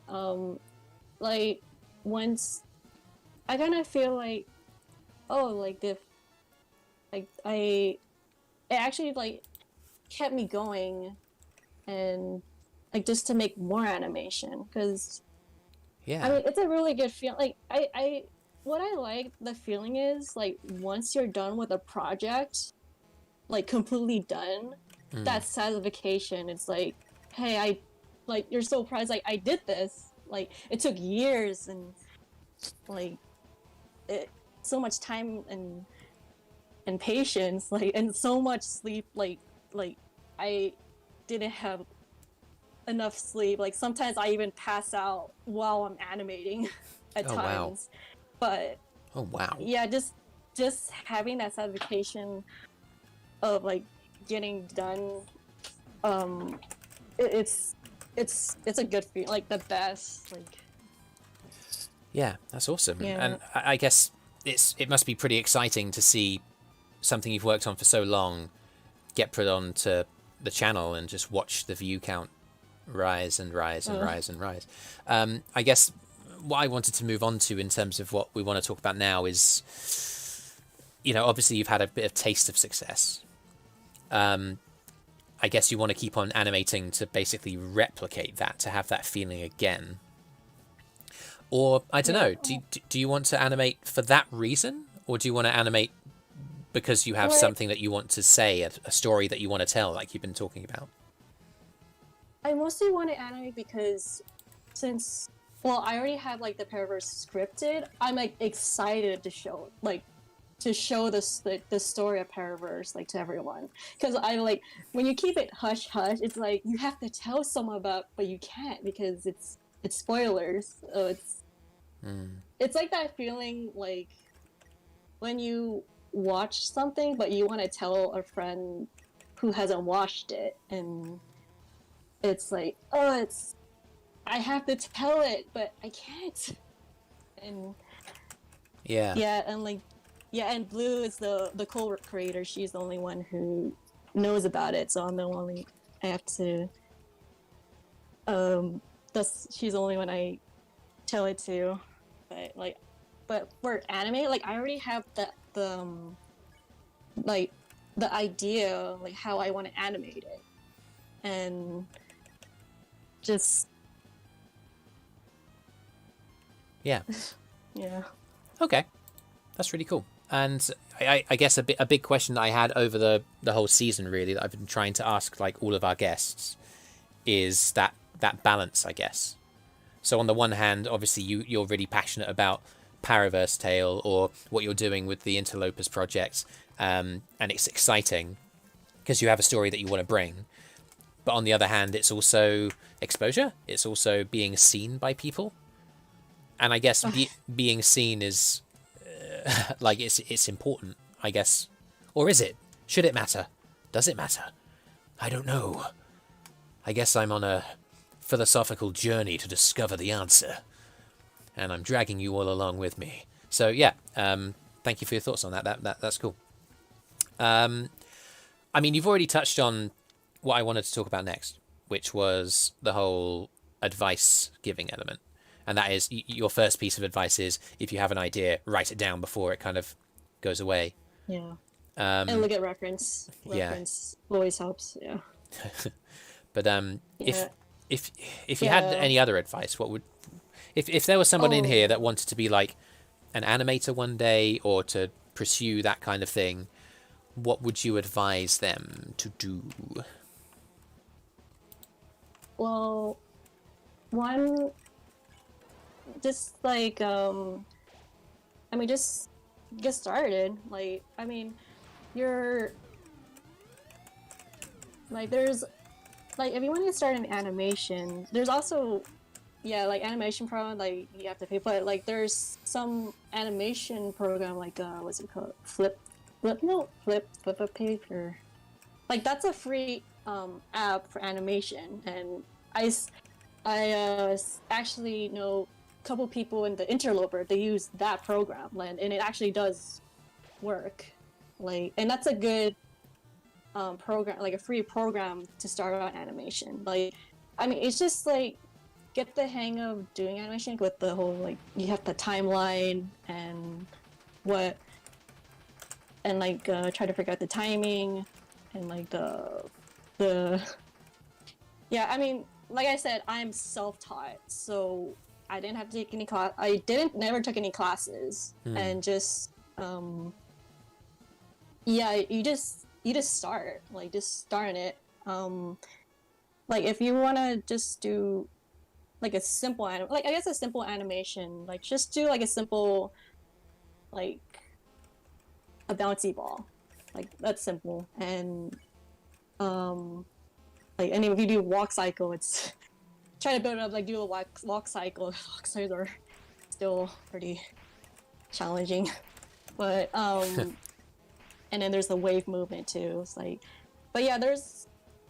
[SPEAKER 2] Like once I kind of feel like, oh, like the, like it actually like kept me going, and like just to make more animation because
[SPEAKER 1] Yeah.
[SPEAKER 2] I mean it's a really good feel. Like I what I like the feeling is like once you're done with a project, like completely done, that satisfaction. It's like hey, I like you're so proud. It's like I did this. Like it took years and like it so much time and patience, like and so much sleep. Like I didn't have enough sleep. Like sometimes I even pass out while I'm animating at
[SPEAKER 1] Oh wow.
[SPEAKER 2] times. But
[SPEAKER 1] Oh wow.
[SPEAKER 2] yeah, just having that satisfaction of like getting done, um, it's a good feeling, like the best. Like
[SPEAKER 1] Yeah, that's awesome.
[SPEAKER 2] yeah,
[SPEAKER 1] And I guess it must be pretty exciting to see something you've worked on for so long get put onto the channel and just watch the view count rise and rise and rise and rise. I guess what I wanted to move on to in terms of what we want to talk about now is, obviously you've had a bit of taste of success. I guess you want to keep on animating to basically replicate that, to have that feeling again. Or, I don't
[SPEAKER 2] yeah.
[SPEAKER 1] know, do you want to animate for that reason? Or do you want to animate because you have
[SPEAKER 2] Right.
[SPEAKER 1] something that you want to say, a story that you want to tell, like you've been talking about?
[SPEAKER 2] I mostly want to animate because since well, I already have like the Paraverse scripted. I'm like excited to show the story of Paraverse like to everyone because I like when you keep it hush hush, it's like you have to tell someone about, but you can't because it's spoilers. So it's like that feeling like when you watch something but you want to tell a friend who hasn't watched it and it's like it's I have to tell it but I can't and
[SPEAKER 1] Yeah.
[SPEAKER 2] yeah and like yeah and Blue is the co-creator. She's the only one who knows about it, so I'm the only I have to that's she's the only one I tell it to. But for anime, like I already have like the idea like how I want to animate it and just
[SPEAKER 1] Yeah.
[SPEAKER 2] yeah.
[SPEAKER 1] Okay. That's really cool. And I guess a big question that I had over the whole season, really, that I've been trying to ask like all of our guests, is that balance, I guess. So on the one hand, obviously you're really passionate about Paraverse Tale or what you're doing with the Interlopers project, and it's exciting because you have a story that you want to bring. But on the other hand, it's also exposure. It's also being seen by people, and I guess being seen is like it's important, I guess. Or is it? Should it matter? Does it matter? I don't know. I guess I'm on a philosophical journey to discover the answer, and I'm dragging you all along with me. So yeah, thank you for your thoughts on that. That's cool. I mean, you've already touched on what I wanted to talk about next, which was the whole advice giving element. And that is your first piece of advice is if you have an idea, write it down before it kind of goes away.
[SPEAKER 2] Yeah. And look at reference.
[SPEAKER 1] Yeah.
[SPEAKER 2] Reference always helps. Yeah.
[SPEAKER 1] But
[SPEAKER 2] Yeah.
[SPEAKER 1] if if you had
[SPEAKER 2] Yeah.
[SPEAKER 1] any other advice, what would if there was someone in here that wanted to be like an animator one day or to pursue that kind of thing, what would you advise them to do?
[SPEAKER 2] Well, one just like I mean just get started. Like I mean you're like there's like if you want to start an animation, there's also yeah like animation program like you have to pay, but like there's some animation program like what's it called, flip a paper, like that's a free app for animation. And I actually know a couple people in the Interloper, they use that program and it actually does work, like and that's a good program, like a free program to start out animation. Like I mean it's just like get the hang of doing animation with the whole like you have the timeline and what and like try to figure out the timing and like the yeah. I mean like I said, I'm self-taught, so I didn't have to take any class. I didn't never took any classes and just yeah, you just start like just starting it. like if you want to just do like a simple like I guess a simple animation, like just do like a simple like a bouncy ball, like that's simple. And like and if you do walk cycle, it's try to build it up like do a walk cycle. Walk cycles are still pretty challenging, but and then there's the wave movement too. It's like, but yeah, there's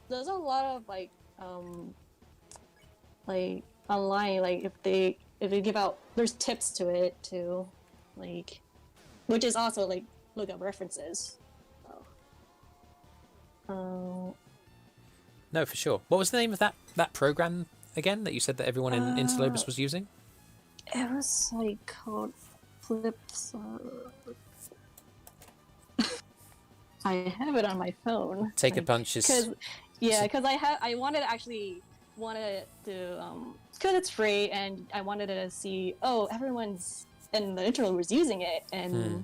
[SPEAKER 2] a lot of like online, like if they give out, there's tips to it too, like which is also like look up references. So,
[SPEAKER 1] No, for sure. What was the name of that program again that you said that everyone in Interlopers was using?
[SPEAKER 2] it was like called Flips. I have it on my phone.
[SPEAKER 1] Take a
[SPEAKER 2] like,
[SPEAKER 1] Punch is
[SPEAKER 2] because I wanted to because it's free and I wanted to see everyone's and the intro was using it and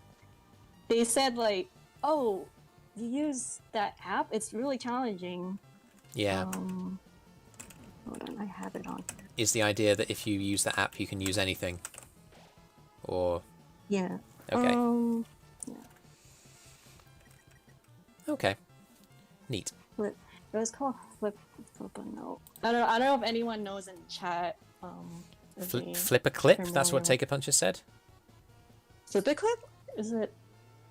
[SPEAKER 2] they said like you use that app, it's really challenging.
[SPEAKER 1] Yeah.
[SPEAKER 2] Hold on, I have it on.
[SPEAKER 1] Is the idea that if you use the app you can use anything? Or
[SPEAKER 2] Yeah.
[SPEAKER 1] Okay.
[SPEAKER 2] Yeah.
[SPEAKER 1] Okay. Neat.
[SPEAKER 2] It was called Flip a Note. I don't know if anyone knows in chat.
[SPEAKER 1] Flip a clip? That's what Take a Punch has said?
[SPEAKER 2] Flip a clip? Is it?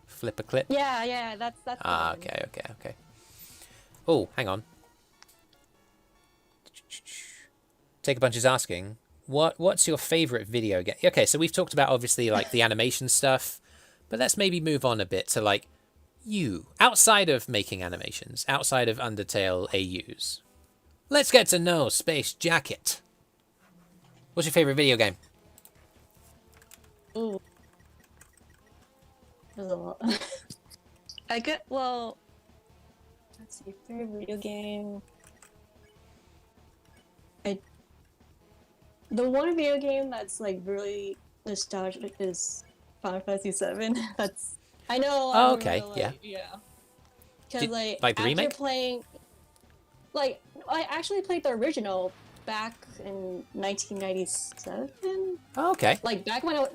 [SPEAKER 1] Flip a clip?
[SPEAKER 2] Yeah, that's
[SPEAKER 1] okay. Oh, hang on. Take a Punch is asking, what's your favorite video game? Okay, so we've talked about obviously like the animation stuff, but let's maybe move on a bit to like you, outside of making animations, outside of Undertale AUs. Let's get to know SpaceJacket. What's your favorite video game?
[SPEAKER 2] Ooh. There's a lot. Let's see, favorite video game. The one video game that's like really nostalgic is Final Fantasy VII. That's I know.
[SPEAKER 1] Oh, okay,
[SPEAKER 2] yeah. Because
[SPEAKER 1] like the
[SPEAKER 2] after
[SPEAKER 1] remake?
[SPEAKER 2] playing, like I actually played the original back in 1997.
[SPEAKER 1] Oh, okay.
[SPEAKER 2] Like back when I was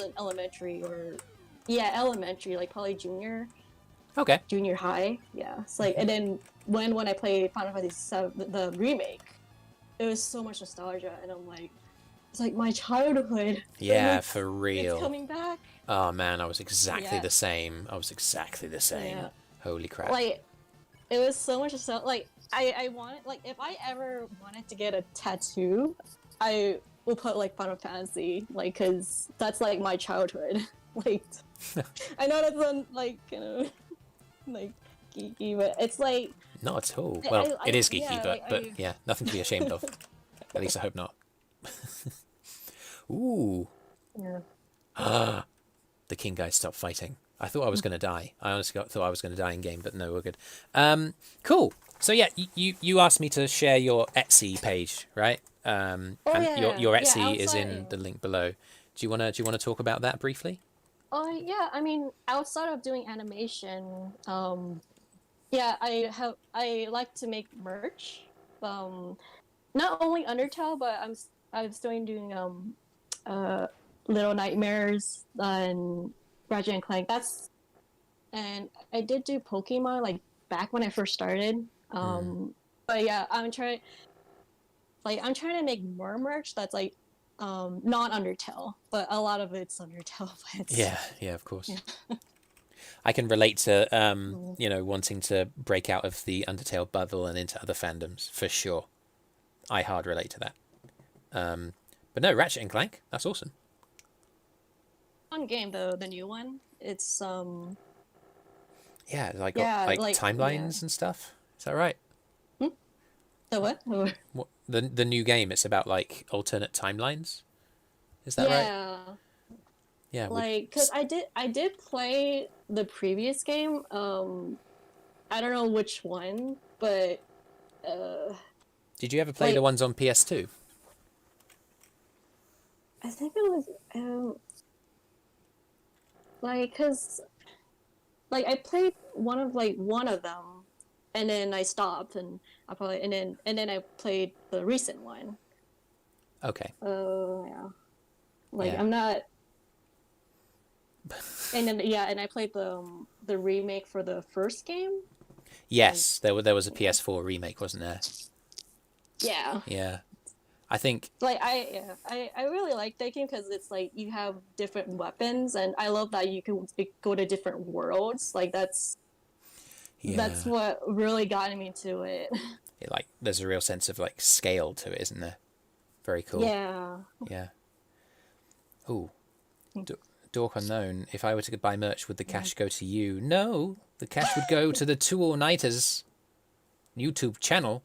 [SPEAKER 2] in elementary elementary, like probably junior high. Yeah, it's like and then when I played Final Fantasy VII, the remake, it was so much nostalgia, and I'm like, it's like my childhood.
[SPEAKER 1] Yeah, for real.
[SPEAKER 2] It's coming back.
[SPEAKER 1] Oh man, I was exactly the same. Yeah. Holy crap.
[SPEAKER 2] Like, it was so much nostalgia. Like, I wanted, like, if I ever wanted to get a tattoo, I will put like Final Fantasy, like, cause that's like my childhood. Like, I know that's like like geeky, but it's like.
[SPEAKER 1] Not at all. Well, it is geeky,
[SPEAKER 2] yeah,
[SPEAKER 1] but yeah, nothing to be ashamed of. At least I hope not. Ooh.
[SPEAKER 2] Yeah.
[SPEAKER 1] Ah, the king guys stopped fighting. I thought I was going to die. I honestly thought I was going to die in game, but no, we're good. Cool. So yeah, you asked me to share your Etsy page, right? And your Etsy is in the link below. Do you wanna talk about that briefly?
[SPEAKER 2] Yeah. I mean, outside of doing animation, yeah, I like to make merch. Not only Undertale, but I'm still doing Little Nightmares and Ratchet and Clank. And I did do Pokemon like back when I first started. But yeah, I'm trying to make more merch that's like not Undertale, but a lot of it's Undertale.
[SPEAKER 1] Yeah, of course. Yeah. I can relate to wanting to break out of the Undertale bubble and into other fandoms for sure. I hard relate to that. But no, Ratchet and Clank, that's awesome.
[SPEAKER 2] Fun game though, the new one. It's
[SPEAKER 1] yeah, like timelines and stuff. Is that right?
[SPEAKER 2] The what?
[SPEAKER 1] What the new game? It's about like alternate timelines. Is that right? Yeah.
[SPEAKER 2] Like, cause I did play the previous game. I don't know which one, but
[SPEAKER 1] did you ever play the ones on PS2?
[SPEAKER 2] I think it was like, cause like I played one of them, and then I stopped, and I played the recent one.
[SPEAKER 1] Okay.
[SPEAKER 2] Oh yeah, like
[SPEAKER 1] Yeah.
[SPEAKER 2] I'm not. And then and I played the remake for the first game. Like
[SPEAKER 1] Yes, there was a
[SPEAKER 2] yeah,
[SPEAKER 1] PS4 remake, wasn't there?
[SPEAKER 2] yeah.
[SPEAKER 1] Yeah. I think.
[SPEAKER 2] Like I really like that game because it's like you have different weapons, and I love that you can go to different worlds. Like that's
[SPEAKER 1] Yeah.
[SPEAKER 2] what really got me to it.
[SPEAKER 1] Like there's a real sense of like scale to it, isn't there? Very cool.
[SPEAKER 2] Yeah.
[SPEAKER 1] Yeah. Ooh. D- Dork unknown. If I were to buy merch, would the cash go to you? No, the cash would go to the TwoAllNighters YouTube channel.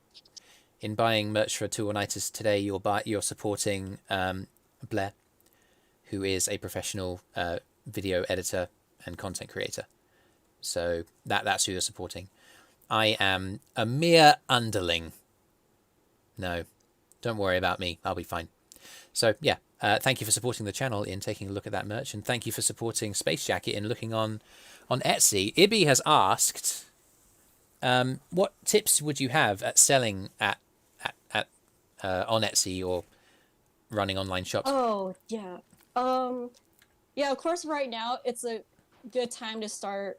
[SPEAKER 1] In buying merch for TwoAllNighters today, you're supporting Blair, who is a professional video editor and content creator. So that's who you're supporting. I am a mere underling. No, don't worry about me. I'll be fine. So yeah, thank you for supporting the channel in taking a look at that merch, and thank you for supporting SpaceJacket in looking on Etsy. Ibby has asked, what tips would you have at selling at on Etsy or running online shops?
[SPEAKER 2] Oh yeah. Yeah, of course right now it's a good time to start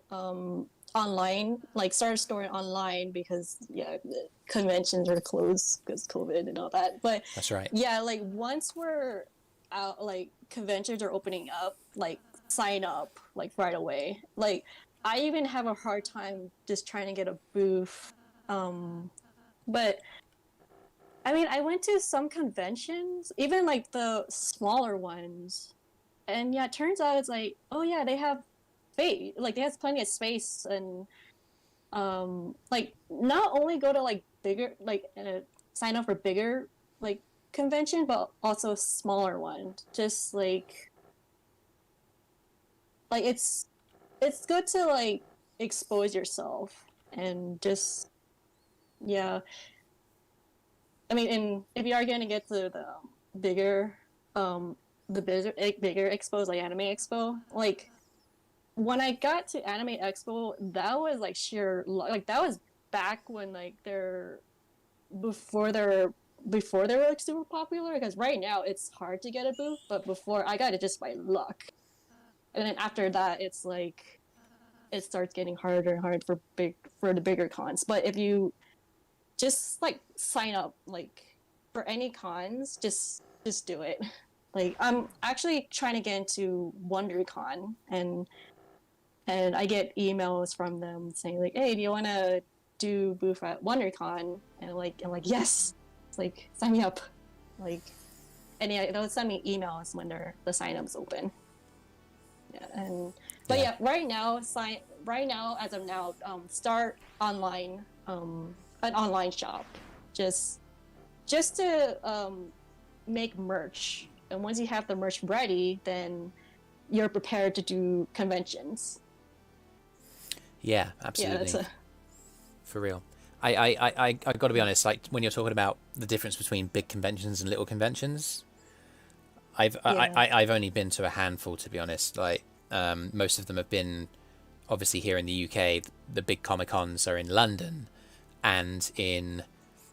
[SPEAKER 2] online, like start storing online because yeah, the conventions are closed because COVID and all that. But
[SPEAKER 1] That's right.
[SPEAKER 2] yeah, like once we're out, like conventions are opening up, like sign up like right away. Like I even have a hard time just trying to get a booth. But I mean, I went to some conventions, even like the smaller ones, and yeah, it turns out it's like, oh yeah, they have space, like they have plenty of space, and like not only go to like bigger, like sign up for bigger like convention, but also a smaller one. Just like it's good to like expose yourself and just yeah. I mean, and if you are gonna get to the bigger, um, bigger expos like Anime Expo, like when I got to Anime Expo, that was like sheer like that was back when like before they're before they were like super popular. Because right now it's hard to get a booth, but before I got it just by luck, and then after that it's like it starts getting harder and harder for the bigger cons. But if you just like sign up like for any cons, just do it. Like I'm actually trying to get into WonderCon, and I get emails from them saying like, "Hey, do you want to do booth at WonderCon?" And I'm like, "Yes!" It's like sign me up. Like, and yeah, they'll send me emails when the sign-ups open. Yeah, and but
[SPEAKER 1] Yeah.
[SPEAKER 2] yeah, right now as of now, start online, an online shop, just to make merch. And once you have the merch ready, then you're prepared to do conventions.
[SPEAKER 1] Yeah,
[SPEAKER 2] Yeah, that's
[SPEAKER 1] absolutely.
[SPEAKER 2] a
[SPEAKER 1] For real. I got to be honest. Like when you're talking about the difference between big conventions and little conventions,
[SPEAKER 2] yeah.
[SPEAKER 1] I've only been to a handful, to be honest. Like most of them have been obviously here in the UK. The big Comic Cons are in London and in,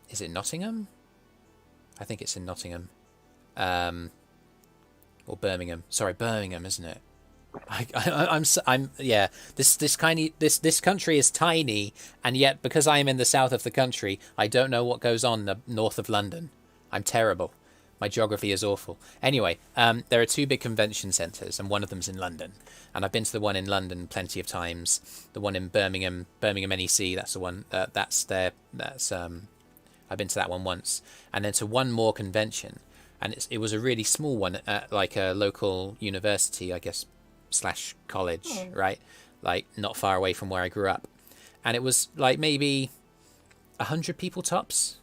[SPEAKER 1] is it Nottingham? I think it's in Nottingham, or Birmingham. Sorry, Birmingham, isn't it? I'm yeah. This country is tiny, and yet because I am in the south of the country, I don't know what goes on the north of London. I'm terrible. My geography is awful. Anyway, there are two big convention centres, and one of them's in London. And I've been to the one in London plenty of times. The one in Birmingham NEC. That's the one. That's there. That's I've been to that one once, and then to one more convention, and it was a really small one at like a local university, I guess, slash college,
[SPEAKER 2] Oh,
[SPEAKER 1] right? Like not far away from where I grew up, and it was like maybe 100 people tops,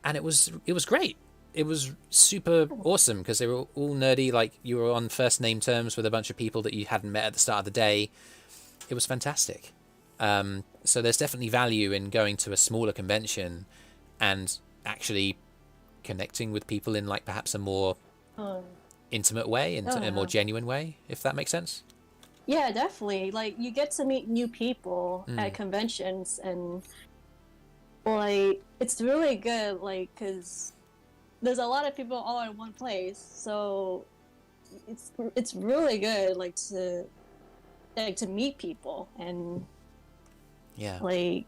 [SPEAKER 1] and it was great. It was super awesome because they were all nerdy. Like you were on first name terms with a bunch of people that you hadn't met at the start of the day. It was fantastic. So there's definitely value in going to a smaller convention and actually connecting with people in like perhaps a more
[SPEAKER 2] um,
[SPEAKER 1] intimate way, in
[SPEAKER 2] oh
[SPEAKER 1] a more
[SPEAKER 2] yeah.
[SPEAKER 1] genuine way, if that makes sense.
[SPEAKER 2] Yeah, definitely. Like you get to meet new people at conventions, and like it's really good, like because there's a lot of people all in one place, so it's really good, like to meet people and
[SPEAKER 1] Yeah.
[SPEAKER 2] like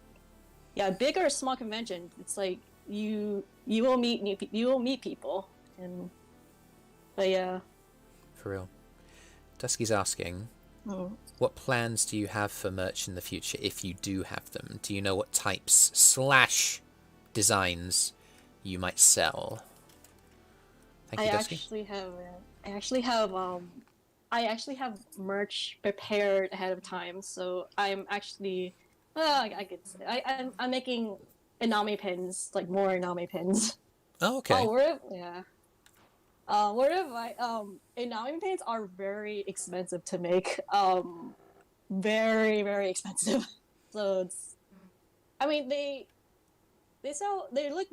[SPEAKER 2] yeah, big or small convention. It's like you will meet you will meet people and but yeah.
[SPEAKER 1] For real. Dusky's asking,
[SPEAKER 2] Mm.
[SPEAKER 1] what plans do you have for merch in the future if you do have them? Do you know what types / designs you might sell? Thank
[SPEAKER 2] I
[SPEAKER 1] you, Dusky.
[SPEAKER 2] actually have I actually have I actually have merch prepared ahead of time, so I'm actually I could say I'm making Inami pins, like more Inami pins.
[SPEAKER 1] Oh,
[SPEAKER 2] Oh,
[SPEAKER 1] okay.
[SPEAKER 2] yeah. What if I Inami pins are very expensive to make. Very very expensive. So it's I mean they look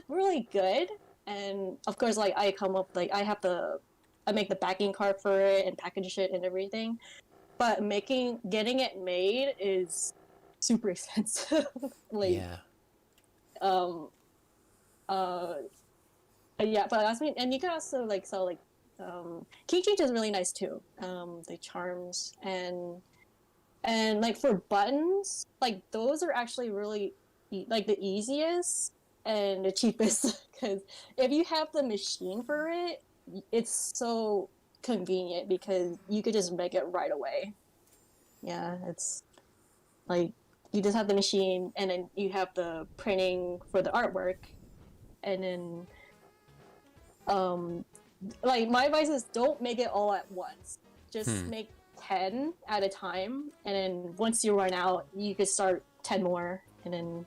[SPEAKER 2] really good, and of course like I come up like I make the backing card for it and package it and everything, but getting it made is super expensive. Like
[SPEAKER 1] Yeah.
[SPEAKER 2] um uh yeah, but I mean, and you can also like sell like keychains is really nice too, the charms and like for buttons, like those are actually really like the easiest and the cheapest because if you have the machine for it, it's so convenient because you could just make it right away. Yeah, it's like you just have the machine and then you have the printing for the artwork and then um like my advice is don't make it all at once, just
[SPEAKER 1] Hmm.
[SPEAKER 2] make 10 at a time and then once you run out you could start 10 more and then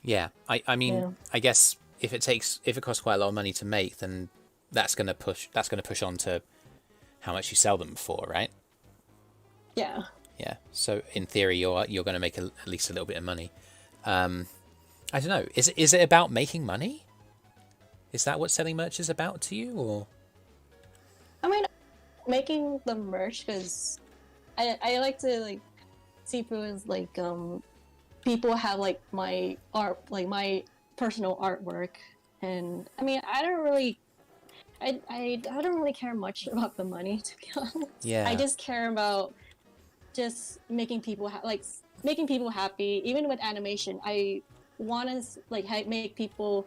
[SPEAKER 1] Yeah. I mean,
[SPEAKER 2] yeah
[SPEAKER 1] I guess if it costs quite a lot of money to make, then that's gonna push on to how much you sell them for, right?
[SPEAKER 2] yeah
[SPEAKER 1] Yeah. So in theory, you're going to make at least a little bit of money. I don't know. Is it about making money? Is that what selling merch is about to you, or?
[SPEAKER 2] I mean making the merch because I like to like see foods like people have like my art like my personal artwork and I mean I don't really care much about the money to be honest. I
[SPEAKER 1] Yeah.
[SPEAKER 2] just care about just making people making people happy. Even with animation, I want to like make people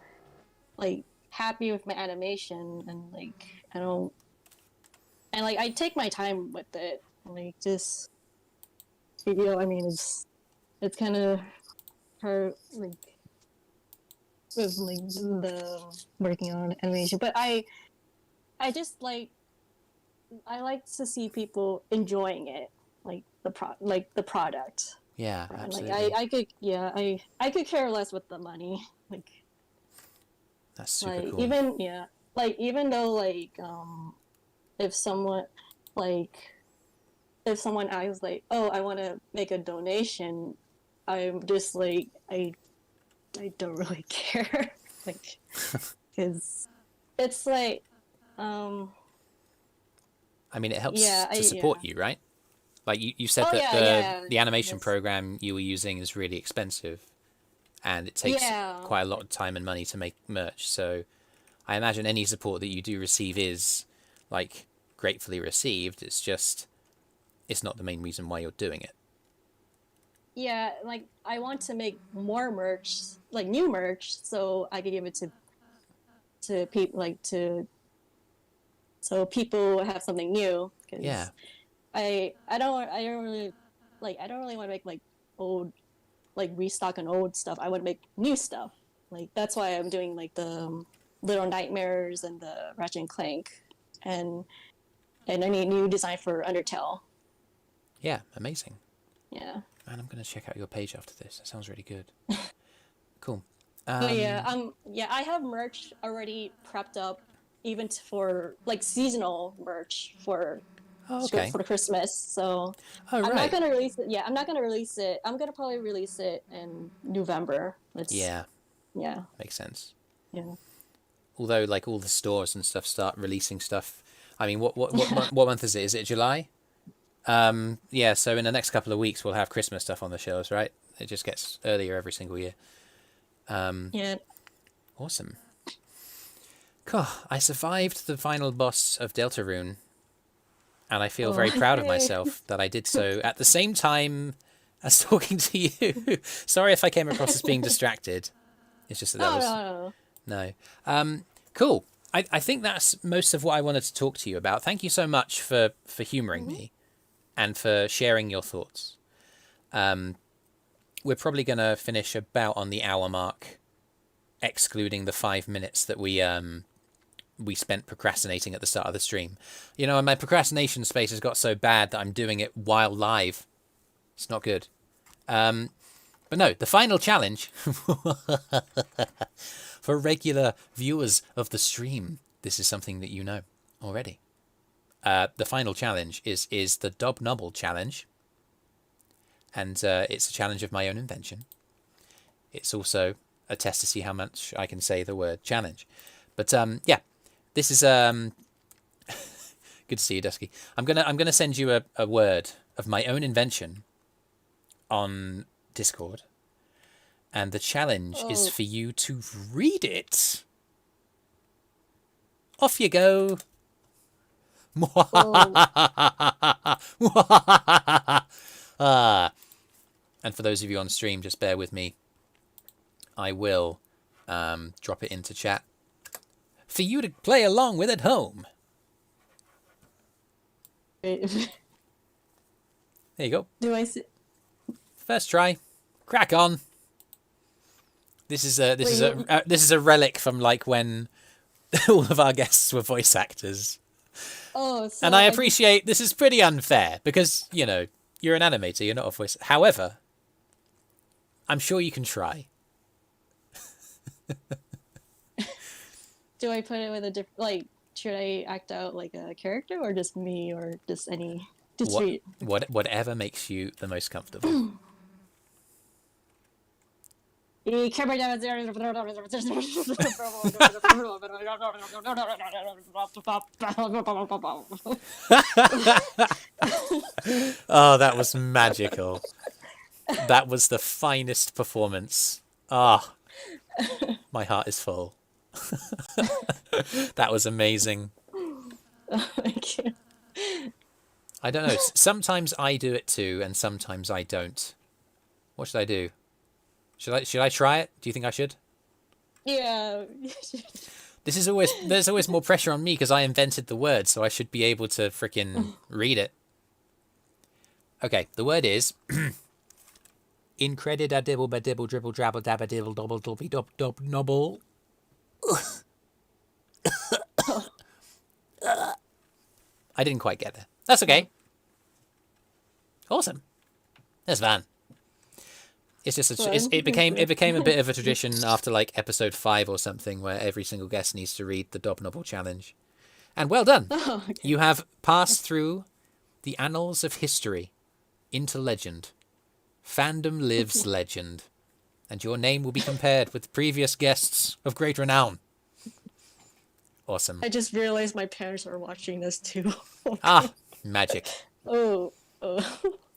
[SPEAKER 2] like happy with my animation, and like I don't and like I take my time with it. Like just I mean, it's kind of hard like with like the working on animation, but I just I like to see people enjoying it, like the product.
[SPEAKER 1] Yeah.
[SPEAKER 2] And like
[SPEAKER 1] Absolutely.
[SPEAKER 2] I could yeah I could care less with the money.
[SPEAKER 1] That's super
[SPEAKER 2] Like
[SPEAKER 1] cool.
[SPEAKER 2] even yeah like even though like if someone like if someone asks like oh I want to make a donation, I'm just like I don't really care like because it's like um
[SPEAKER 1] I mean, it helps
[SPEAKER 2] yeah
[SPEAKER 1] to support
[SPEAKER 2] yeah
[SPEAKER 1] you, right? Like you said
[SPEAKER 2] oh
[SPEAKER 1] that
[SPEAKER 2] yeah
[SPEAKER 1] the
[SPEAKER 2] yeah
[SPEAKER 1] the animation
[SPEAKER 2] yes
[SPEAKER 1] program you were using is really expensive, and it takes
[SPEAKER 2] yeah
[SPEAKER 1] quite a lot of time and money to make merch. So I imagine any support that you do receive is like gratefully received. It's not the main reason why you're doing it.
[SPEAKER 2] yeah like I want to make more merch like new merch so I could give it to people like to so people have something new
[SPEAKER 1] Yeah.
[SPEAKER 2] because I don't really I don't really want to make like old like restock on old stuff. I want to make new stuff. Like that's why I'm doing like the Little Nightmares and the Ratchet and Clank and I need new design for Undertale.
[SPEAKER 1] Yeah. Amazing.
[SPEAKER 2] Yeah.
[SPEAKER 1] Man, I'm gonna check out your page after this. That sounds really good. Cool.
[SPEAKER 2] But yeah,
[SPEAKER 1] Um.
[SPEAKER 2] yeah, I have merch already prepped up even for like seasonal merch
[SPEAKER 1] Oh, okay.
[SPEAKER 2] for Christmas. So
[SPEAKER 1] Oh,
[SPEAKER 2] I'm not
[SPEAKER 1] right.
[SPEAKER 2] gonna release it. Yeah, I'm not gonna release it. I'm gonna probably release it in November. It's
[SPEAKER 1] Yeah.
[SPEAKER 2] yeah,
[SPEAKER 1] Makes sense.
[SPEAKER 2] yeah,
[SPEAKER 1] Although, like all the stores and stuff start releasing stuff. I mean,
[SPEAKER 2] yeah,
[SPEAKER 1] what month is it? Is it July? Yeah. So in the next couple of weeks, we'll have Christmas stuff on the shelves, right? It just gets earlier every single year.
[SPEAKER 2] Yeah.
[SPEAKER 1] Awesome. Cool. I survived the final boss of Deltarune, and I feel very proud of
[SPEAKER 2] yay.
[SPEAKER 1] myself that I did so at the same time as talking to you. Sorry if I came across as being distracted. It's just that that
[SPEAKER 2] Oh,
[SPEAKER 1] was...
[SPEAKER 2] no.
[SPEAKER 1] No. Cool. I think that's most of what I wanted to talk to you about. Thank you so much for humouring me and for sharing your thoughts. We're probably going to finish about on the hour mark, excluding the 5 minutes that we spent procrastinating at the start of the stream. You know, and my procrastination space has got so bad that I'm doing it while live. It's not good. But no, the final challenge for regular viewers of the stream. This is something that you know already. The final challenge is the Dob Nobble challenge. And it's a challenge of my own invention. It's also a test to see how much I can say the word challenge. But yeah, this is good to see you, Dusky. I'm gonna send you a word of my own invention on Discord, and the challenge is for you to read it. Off you go. And for those of you on stream, just bear with me. I will drop it into chat for you to play along with at home.
[SPEAKER 2] Wait.
[SPEAKER 1] There you go.
[SPEAKER 2] Do I see?
[SPEAKER 1] First try. Crack on. This is a relic from like when all of our guests were voice actors.
[SPEAKER 2] So
[SPEAKER 1] and I appreciate this is pretty unfair because, you know, you're an animator, you're not a voice. However, I'm sure you can try.
[SPEAKER 2] Do I put it with a different, like, should I act out like a character or just me or just any, just read?
[SPEAKER 1] Whatever makes you the most comfortable. Oh, that was magical. That was the finest performance. Ah, my heart is full. That was amazing.
[SPEAKER 2] Thank you.
[SPEAKER 1] I don't know. Sometimes I do it too, and sometimes I don't. What should I do? Should I try it? Do you think I should?
[SPEAKER 2] Yeah.
[SPEAKER 1] There's always more pressure on me because I invented the word, so I should be able to frickin' read it. Okay, the word is incredid a dibble ba dibble dribble drabble dabba dibble dobble dobby dob dob nobble. I didn't quite get there. That's okay. Awesome. That's fun. It's just it became a bit of a tradition after like episode 5 or something where every single guest needs to read the Dob Nobble challenge. And well done.
[SPEAKER 2] Oh, okay.
[SPEAKER 1] You have passed through the annals of history into legend. Fandom lives legend. And your name will be compared with previous guests of great renown. Awesome.
[SPEAKER 2] I just realized my parents are watching this too.
[SPEAKER 1] Ah, magic.
[SPEAKER 2] Oh.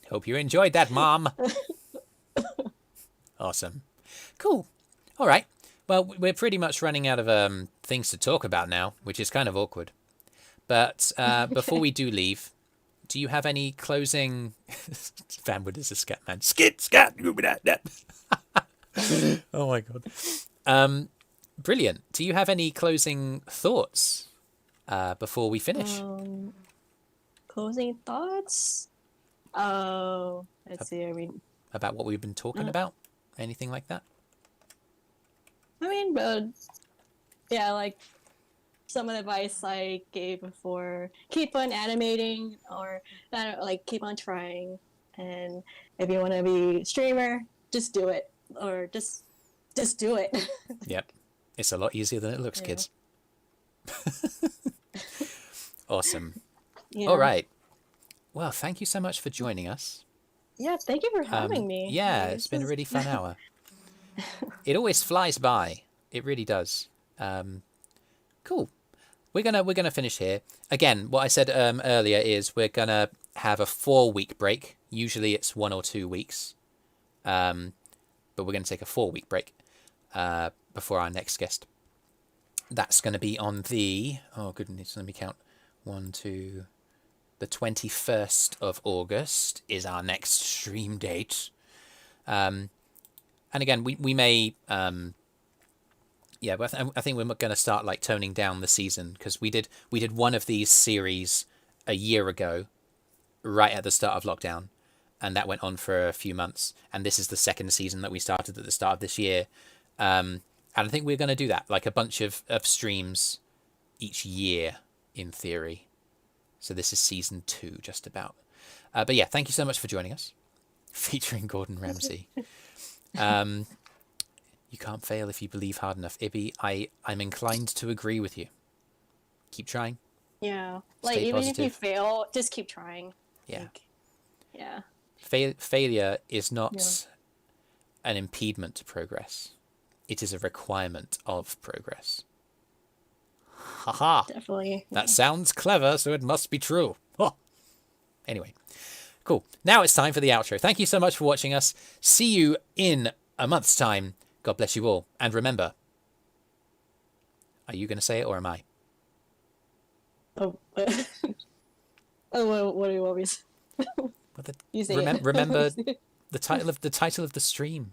[SPEAKER 1] Hope you enjoyed that, Mom. Awesome. Cool. All right. Well, we're pretty much running out of things to talk about now, which is kind of awkward. But before we do leave, do you have any closing... Fanwood is a scat man. Scat. Oh, my God. Brilliant. Do you have any closing thoughts before we finish?
[SPEAKER 2] Closing thoughts? Oh, let's see. I mean,
[SPEAKER 1] about what we've been talking about? Anything like that?
[SPEAKER 2] I mean, but yeah, like some of the advice I gave before: keep on animating, or like keep on trying. And if you want to be a streamer, just do it, or just do it.
[SPEAKER 1] Yep, it's a lot easier than it looks,
[SPEAKER 2] Yeah.
[SPEAKER 1] kids. Awesome.
[SPEAKER 2] Yeah.
[SPEAKER 1] All right. Well, thank you so much for joining us.
[SPEAKER 2] Yeah, thank you for having me.
[SPEAKER 1] Yeah,
[SPEAKER 2] Like,
[SPEAKER 1] it's been a
[SPEAKER 2] this
[SPEAKER 1] really fun hour. It always flies by. It really does. Cool. We're gonna finish here. Again, what I said earlier is we're gonna have a 4-week break. Usually it's 1 or 2 weeks. But we're going to take a 4-week break before our next guest. That's going to be on the, oh goodness, let me count. 1, 2, the 21st of August is our next stream date. And again, we may, but I think we're going to start like toning down the season, because we did one of these series a year ago, right at the start of lockdown, and that went on for a few months. And this is the second season that we started at the start of this year. And I think we're going to do that, like a bunch of streams each year, in theory. So this is season 2, just about. But yeah, thank you so much for joining us, featuring Gordon Ramsay. You can't fail if you believe hard enough. Ibby, I'm inclined to agree with you. Keep trying.
[SPEAKER 2] Yeah. Like,
[SPEAKER 1] Stay
[SPEAKER 2] even
[SPEAKER 1] positive.
[SPEAKER 2] if you fail, just keep trying.
[SPEAKER 1] Yeah.
[SPEAKER 2] Like, yeah.
[SPEAKER 1] Failure is not an impediment to progress. It is a requirement of progress. Haha.
[SPEAKER 2] Definitely.
[SPEAKER 1] That sounds clever, so it must be true. Huh. Anyway, cool. Now it's time for the outro. Thank you so much for watching us. See you in a month's time. God bless you all. And remember, are you going to say it or am I?
[SPEAKER 2] Oh, oh, what do you want me to say?
[SPEAKER 1] Well,
[SPEAKER 2] You say
[SPEAKER 1] remember the title of the stream.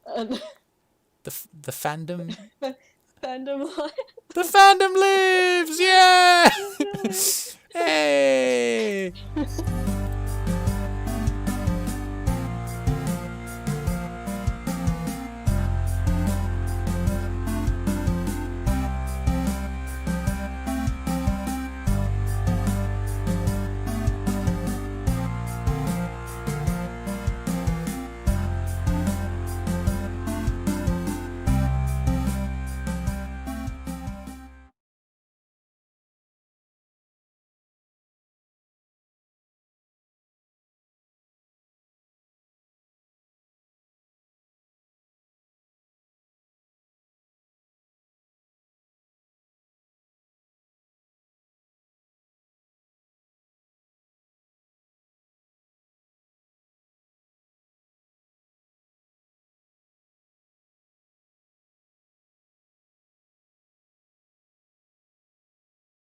[SPEAKER 1] The fandom.
[SPEAKER 2] Fandom line.
[SPEAKER 1] The fandom lives.